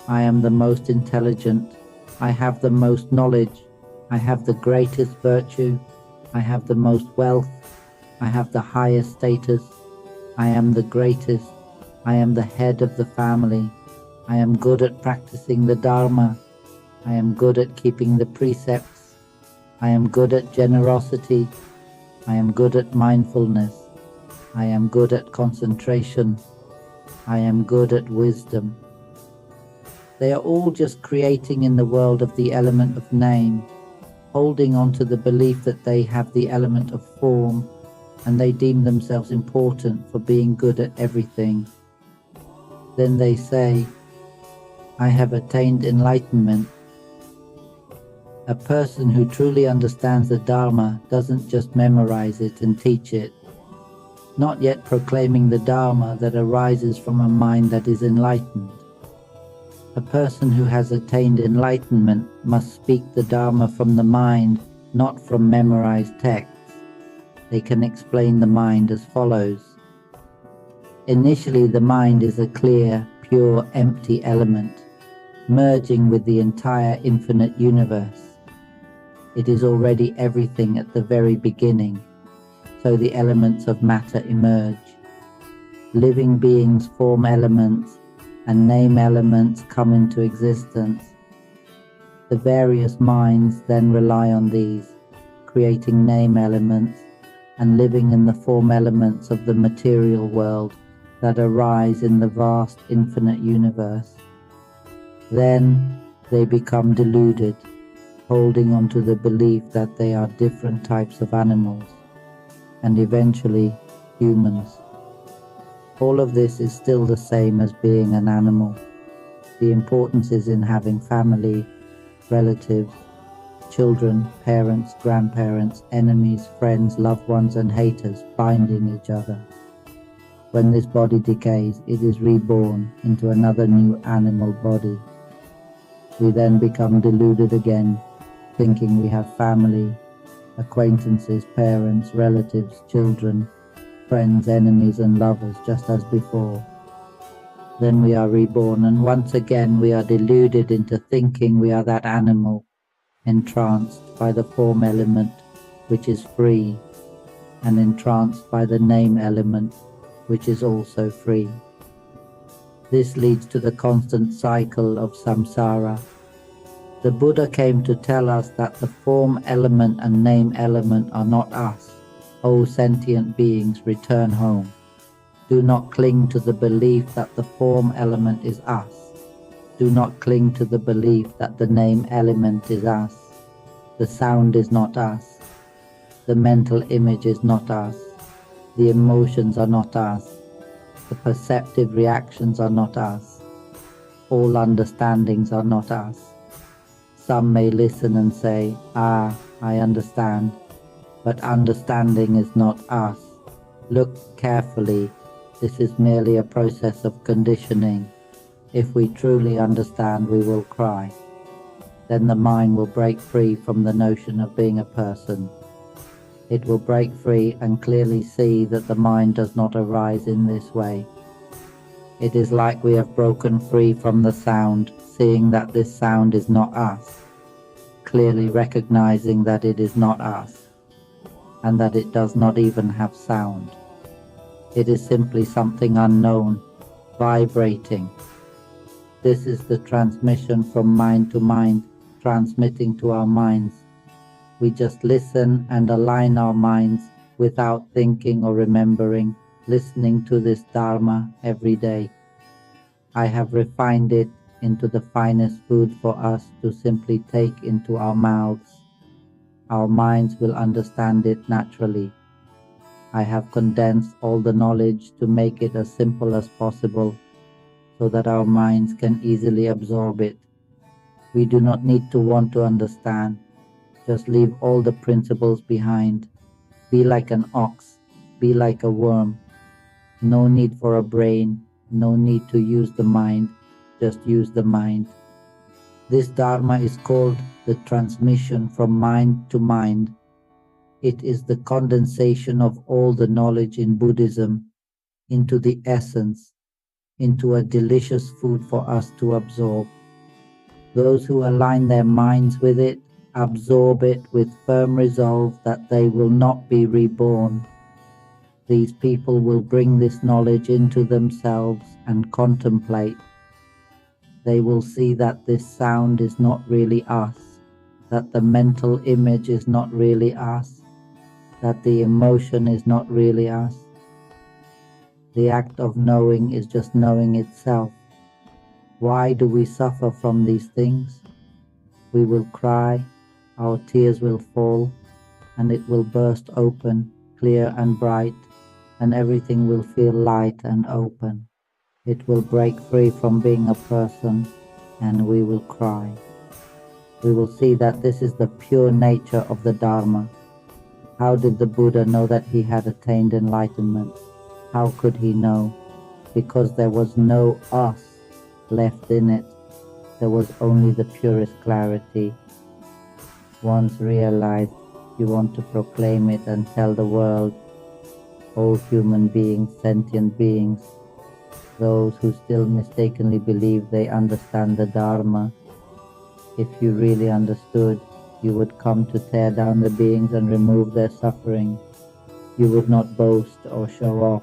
I am the most intelligent. I have the most knowledge. I have the greatest virtue. I have the most wealth. I have the highest status. I am the greatest. I am the head of the family. I am good at practicing the Dharma. I am good at keeping the precepts. I am good at generosity. I am good at mindfulness. I am good at concentration. I am good at wisdom. They are all just creating in the world of the element of name, holding on to the belief that they have the element of form, and they deem themselves important for being good at everything. Then they say, I have attained enlightenment. A person who truly understands the Dharma doesn't just memorize it and teach it, not yet proclaiming the Dharma that arises from a mind that is enlightened. A person who has attained enlightenment must speak the Dharma from the mind, not from memorized texts. They can explain the mind as follows. Initially, the mind is a clear, pure, empty element, merging with the entire infinite universe. It is already everything at the very beginning, so the elements of matter emerge. Living beings form elements, and name elements come into existence. The various minds then rely on these, creating name elements and living in the form elements of the material world that arise in the vast infinite universe. Then they become deluded, holding on to the belief that they are different types of animals, and eventually humans. All of this is still the same as being an animal. The importance is in having family, relatives, children, parents, grandparents, enemies, friends, loved ones, and haters binding each other. When this body decays, it is reborn into another new animal body. We then become deluded again, thinking we have family, acquaintances, parents, relatives, children, friends, enemies, and lovers, just as before. Then we are reborn, and once again we are deluded into thinking we are that animal, entranced by the form element, which is free, and entranced by the name element, which is also free. This leads to the constant cycle of samsara. The Buddha came to tell us that the form element and name element are not us. O sentient beings, return home. Do not cling to the belief that the form element is us. Do not cling to the belief that the name element is us. The sound is not us. The mental image is not us. The emotions are not us. The perceptive reactions are not us. All understandings are not us. Some may listen and say, "Ah, I understand," but understanding is not us. Look carefully. This is merely a process of conditioning. If we truly understand, we will cry. Then the mind will break free from the notion of being a person. It will break free and clearly see that the mind does not arise in this way. It is like we have broken free from the sound, seeing that this sound is not us, clearly recognizing that it is not us, and that it does not even have sound. It is simply something unknown, vibrating. This is the transmission from mind to mind, transmitting to our minds. We just listen and align our minds without thinking or remembering, listening to this Dharma every day. I have refined it into the finest food for us to simply take into our mouths. Our minds will understand it naturally. I have condensed all the knowledge to make it as simple as possible so that our minds can easily absorb it. We do not need to want to understand. Just leave all the principles behind. Be like an ox. Be like a worm. No need for a brain. No need to use the mind. Just use the mind. This Dharma is called the transmission from mind to mind. It is the condensation of all the knowledge in Buddhism into the essence, into a delicious food for us to absorb. Those who align their minds with it absorb it with firm resolve that they will not be reborn. These people will bring this knowledge into themselves and contemplate. They will see that this sound is not really us, that the mental image is not really us, that the emotion is not really us. The act of knowing is just knowing itself. Why do we suffer from these things? We will cry, our tears will fall, and it will burst open, clear and bright, and everything will feel light and open. It will break free from being a person, and we will cry. We will see that this is the pure nature of the Dharma. How did the Buddha know that he had attained enlightenment? How could he know? Because there was no us left in it. There was only the purest clarity. Once realized, you want to proclaim it and tell the world, all human beings, sentient beings, those who still mistakenly believe they understand the Dharma. If you really understood, you would come to tear down the beings and remove their suffering. You would not boast or show off.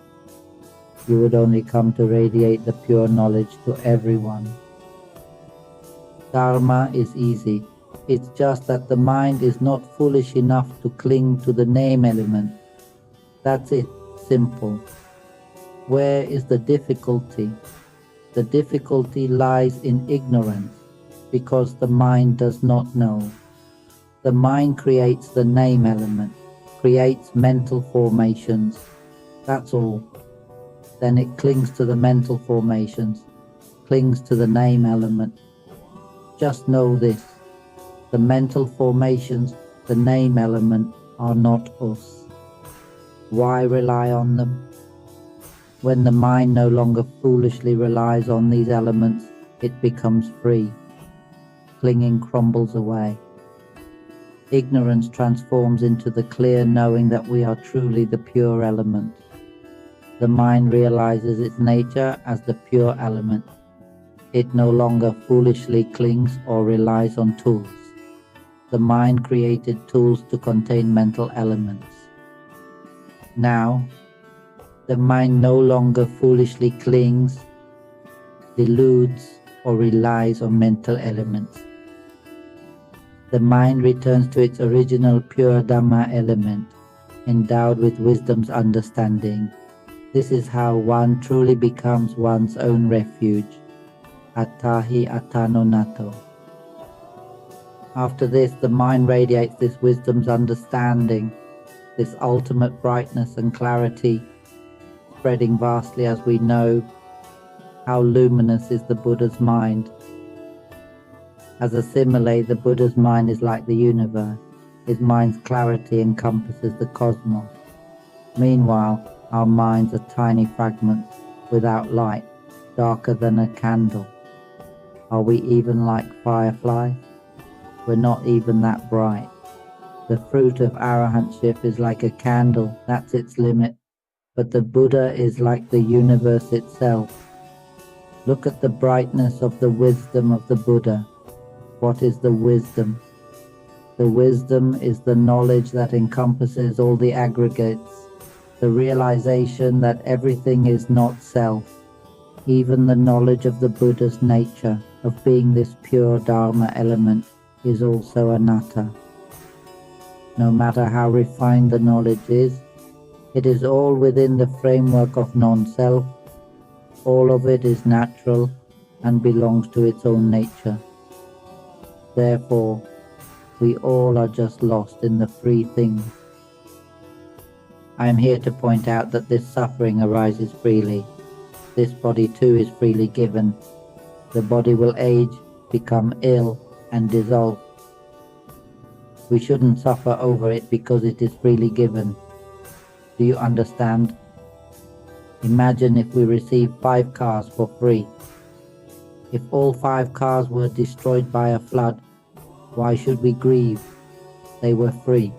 You would only come to radiate the pure knowledge to everyone. Dharma is easy. It's just that the mind is not foolish enough to cling to the name element. That's it, simple. Where is the difficulty? The difficulty lies in ignorance, because the mind does not know. The mind creates the name element, creates mental formations. That's all. Then it clings to the mental formations, clings to the name element. Just know this, the mental formations, the name element, are not us. Why rely on them? When the mind no longer foolishly relies on these elements, it becomes free. Clinging crumbles away. ignorance transforms into the clear knowing that we are truly the pure element. The mind realizes its nature as the pure element. It no longer foolishly clings or relies on tools. The mind created tools to contain mental elements. Now, the mind no longer foolishly clings, deludes, or relies on mental elements. The mind returns to its original pure Dhamma element, endowed with wisdom's understanding. This is how one truly becomes one's own refuge. Attahi attano natto. After this, the mind radiates this wisdom's understanding, this ultimate brightness and clarity, spreading vastly as we know how luminous is the Buddha's mind. As a simile, the Buddha's mind is like the universe. His mind's clarity encompasses the cosmos. Meanwhile, our minds are tiny fragments without light, darker than a candle. Are we even like fireflies? We're not even that bright. The fruit of arahantship is like a candle, that's its limit. But the Buddha is like the universe itself. Look at the brightness of the wisdom of the Buddha. What is the wisdom? The wisdom is the knowledge that encompasses all the aggregates, the realization that everything is not self, even the knowledge of the Buddha's nature, of being this pure Dharma element, is also anatta. No matter how refined the knowledge is, it is all within the framework of non-self. All of it is natural and belongs to its own nature. Therefore, we all are just lost in the free things. I am here to point out that this suffering arises freely. This body too is freely given. The body will age, become ill, and dissolve. We shouldn't suffer over it because it is freely given. Do you understand? Imagine if we received 5 cars for free. If all 5 cars were destroyed by a flood, why should we grieve? They were free.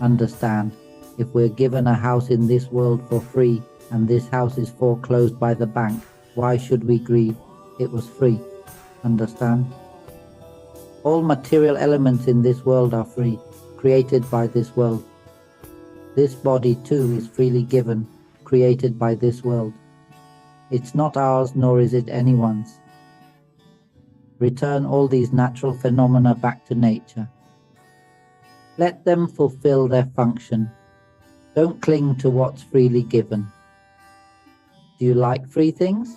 Understand, if we're given a house in this world for free and this house is foreclosed by the bank, why should we grieve? It was free. Understand? All material elements in this world are free, created by this world. This body too is freely given, created by this world. It's not ours, nor is it anyone's. Return all these natural phenomena back to nature. Let them fulfill their function. Don't cling to what's freely given. Do you like free things?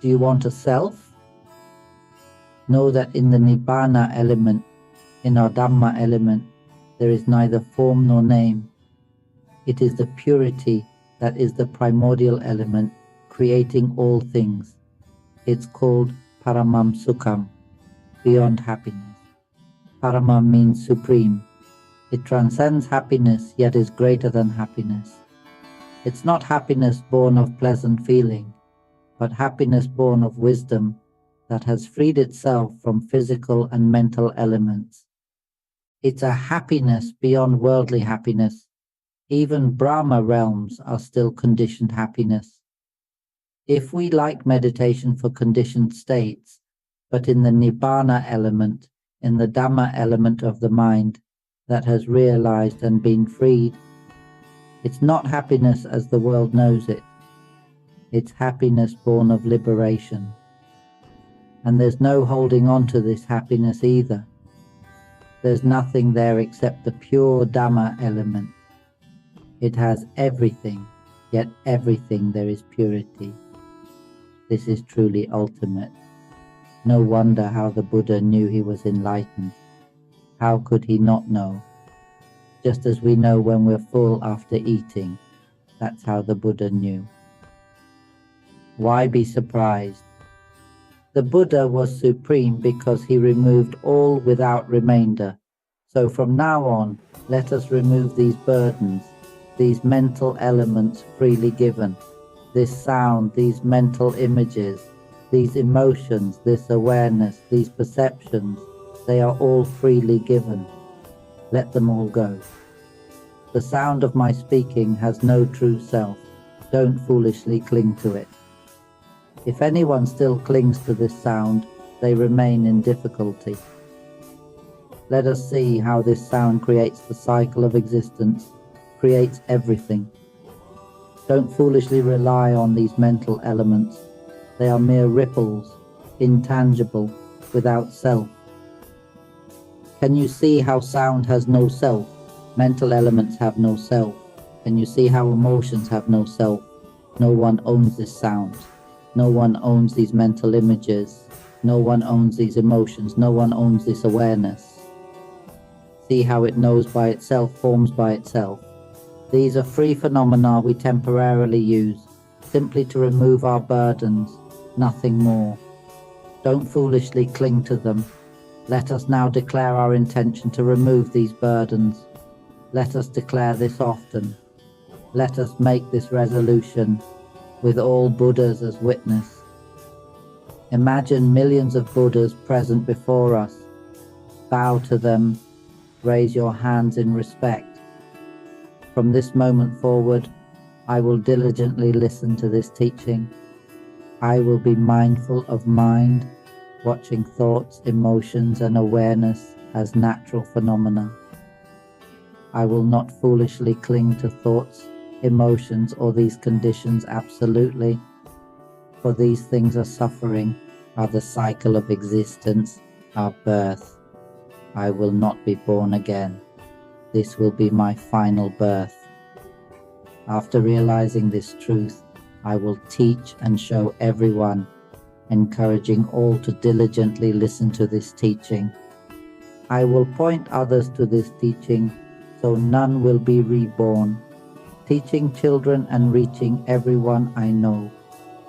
Do you want a self? Know that in the Nibbana element, in our Dhamma element, there is neither form nor name. It is the purity that is the primordial element, creating all things. It's called Paramam Sukham, beyond happiness. Paramam means supreme. It transcends happiness, yet is greater than happiness. It's not happiness born of pleasant feeling, but happiness born of wisdom that has freed itself from physical and mental elements. It's a happiness beyond worldly happiness. Even Brahma realms are still conditioned happiness. If we like meditation for conditioned states, but in the Nibbana element, in the Dhamma element of the mind that has realized and been freed, it's not happiness as the world knows it. It's happiness born of liberation. And there's no holding on to this happiness either. There's nothing there except the pure Dhamma element. It has everything, yet everything there is purity. This is truly ultimate. No wonder how the Buddha knew he was enlightened. How could he not know? Just as we know when we're full after eating, that's how the Buddha knew. Why be surprised? The Buddha was supreme because he removed all without remainder. So from now on, let us remove these burdens, these mental elements freely given, this sound, these mental images, these emotions, this awareness, these perceptions, they are all freely given. Let them all go. The sound of my speaking has no true self. Don't foolishly cling to it. If anyone still clings to this sound, they remain in difficulty. Let us see how this sound creates the cycle of existence, creates everything. Don't foolishly rely on these mental elements. They are mere ripples, intangible, without self. Can you see how sound has no self? Mental elements have no self. Can you see how emotions have no self? No one owns this sound. No one owns these mental images. No one owns these emotions. No one owns this awareness. See how it knows by itself, forms by itself. These are free phenomena we temporarily use, simply to remove our burdens, nothing more. Don't foolishly cling to them. Let us now declare our intention to remove these burdens. Let us declare this often. Let us make this resolution with all Buddhas as witness. Imagine millions of Buddhas present before us. Bow to them. Raise your hands in respect. From this moment forward, I will diligently listen to this teaching. I will be mindful of mind, watching thoughts, emotions, and awareness as natural phenomena. I will not foolishly cling to thoughts, emotions, or these conditions absolutely, for these things are suffering, are the cycle of existence, are birth. I will not be born again. This will be my final birth. After realizing this truth, I will teach and show everyone, encouraging all to diligently listen to this teaching. I will point others to this teaching, so none will be reborn, teaching children and reaching everyone I know.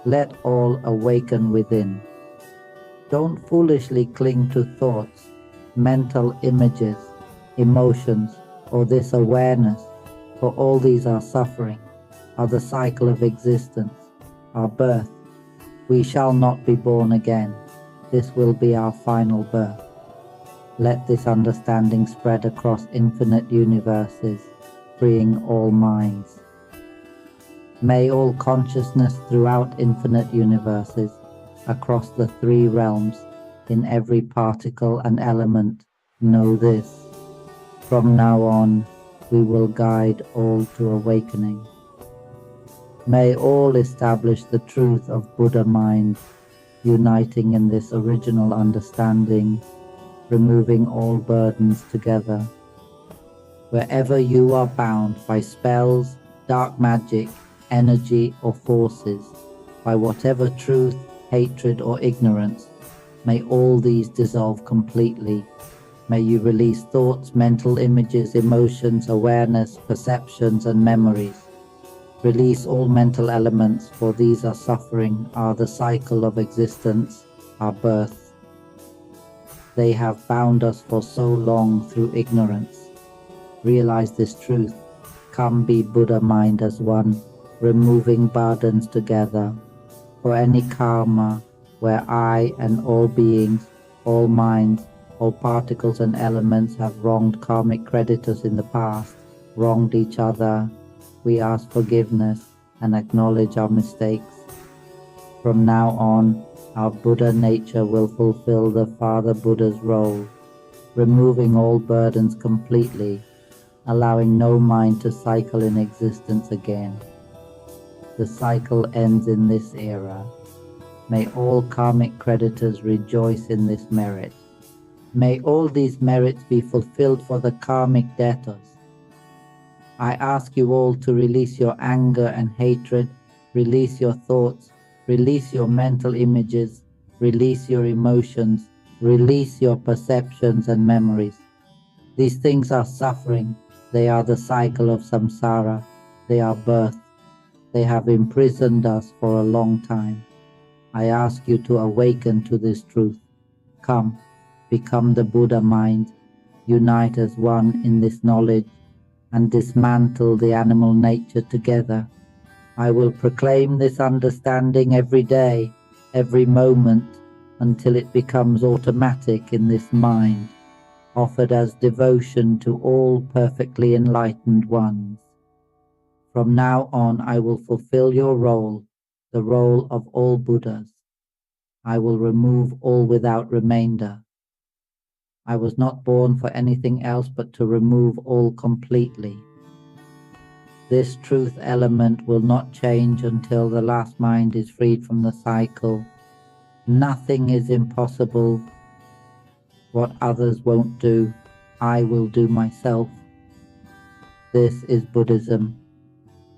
Let all awaken within. Don't foolishly cling to thoughts, mental images, emotions, or this awareness, for all these are suffering, are the cycle of existence, our birth. We shall not be born again. This will be our final birth. Let this understanding spread across infinite universes, freeing all minds. May all consciousness throughout infinite universes, across the three realms, in every particle and element, know this. From now on, we will guide all to awakening. May all establish the truth of Buddha mind, uniting in this original understanding, removing all burdens together. Wherever you are bound by spells, dark magic, energy, or forces, by whatever truth, hatred, or ignorance, may all these dissolve completely. May you release thoughts, mental images, emotions, awareness, perceptions, and memories. Release all mental elements, for these are suffering, are the cycle of existence, our birth. They have bound us for so long through ignorance. Realize this truth. Come be Buddha mind as one, removing burdens together. For any karma where I and all beings, all minds, all particles and elements have wronged karmic creditors in the past, wronged each other, we ask forgiveness and acknowledge our mistakes. From now on, our Buddha nature will fulfill the Father Buddha's role, removing all burdens completely, allowing no mind to cycle in existence again. The cycle ends in this era. May all karmic creditors rejoice in this merit. May all these merits be fulfilled for the karmic debtors. I ask you all to release your anger and hatred, release your thoughts, release your mental images, release your emotions, release your perceptions and memories. These things are suffering. They are the cycle of samsara. They are birth. They have imprisoned us for a long time. I ask you to awaken to this truth. Come, become the Buddha mind, unite as one in this knowledge, and dismantle the animal nature together. I will proclaim this understanding every day, every moment, until it becomes automatic in this mind. offered as devotion to all perfectly enlightened ones. From now on I will fulfill your role, the role of all Buddhas. I will remove all without remainder. I was not born for anything else but to remove all completely. This truth element will not change until the last mind is freed from the cycle. Nothing is impossible. What others won't do, I will do myself. This is Buddhism.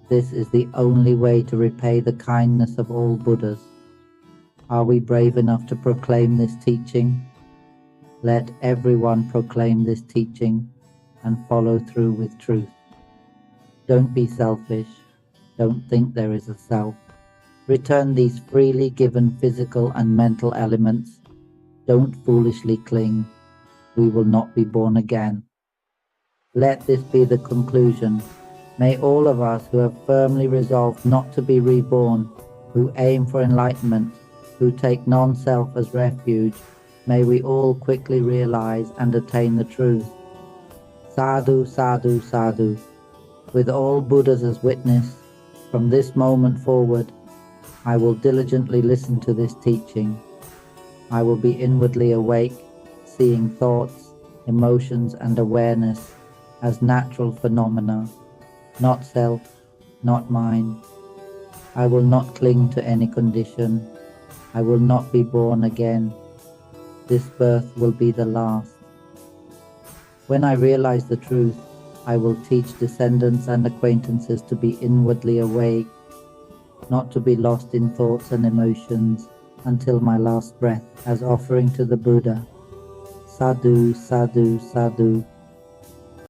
This is the only way to repay the kindness of all Buddhas. Are we brave enough to proclaim this teaching? Let everyone proclaim this teaching and follow through with truth. Don't be selfish. Don't think there is a self. Return these freely given physical and mental elements. Don't foolishly cling. We will not be born again. Let this be the conclusion. May all of us who have firmly resolved not to be reborn, who aim for enlightenment, who take non-self as refuge, may we all quickly realize and attain the truth. Sadhu, sadhu, sadhu. With all Buddhas as witness, from this moment forward, I will diligently listen to this teaching. I will be inwardly awake, seeing thoughts, emotions, and awareness as natural phenomena, not self, not mine. I will not cling to any condition. I will not be born again. This birth will be the last. When I realize the truth, I will teach descendants and acquaintances to be inwardly awake, not to be lost in thoughts and emotions until my last breath as offering to the Buddha. Sadhu, sadhu, sadhu.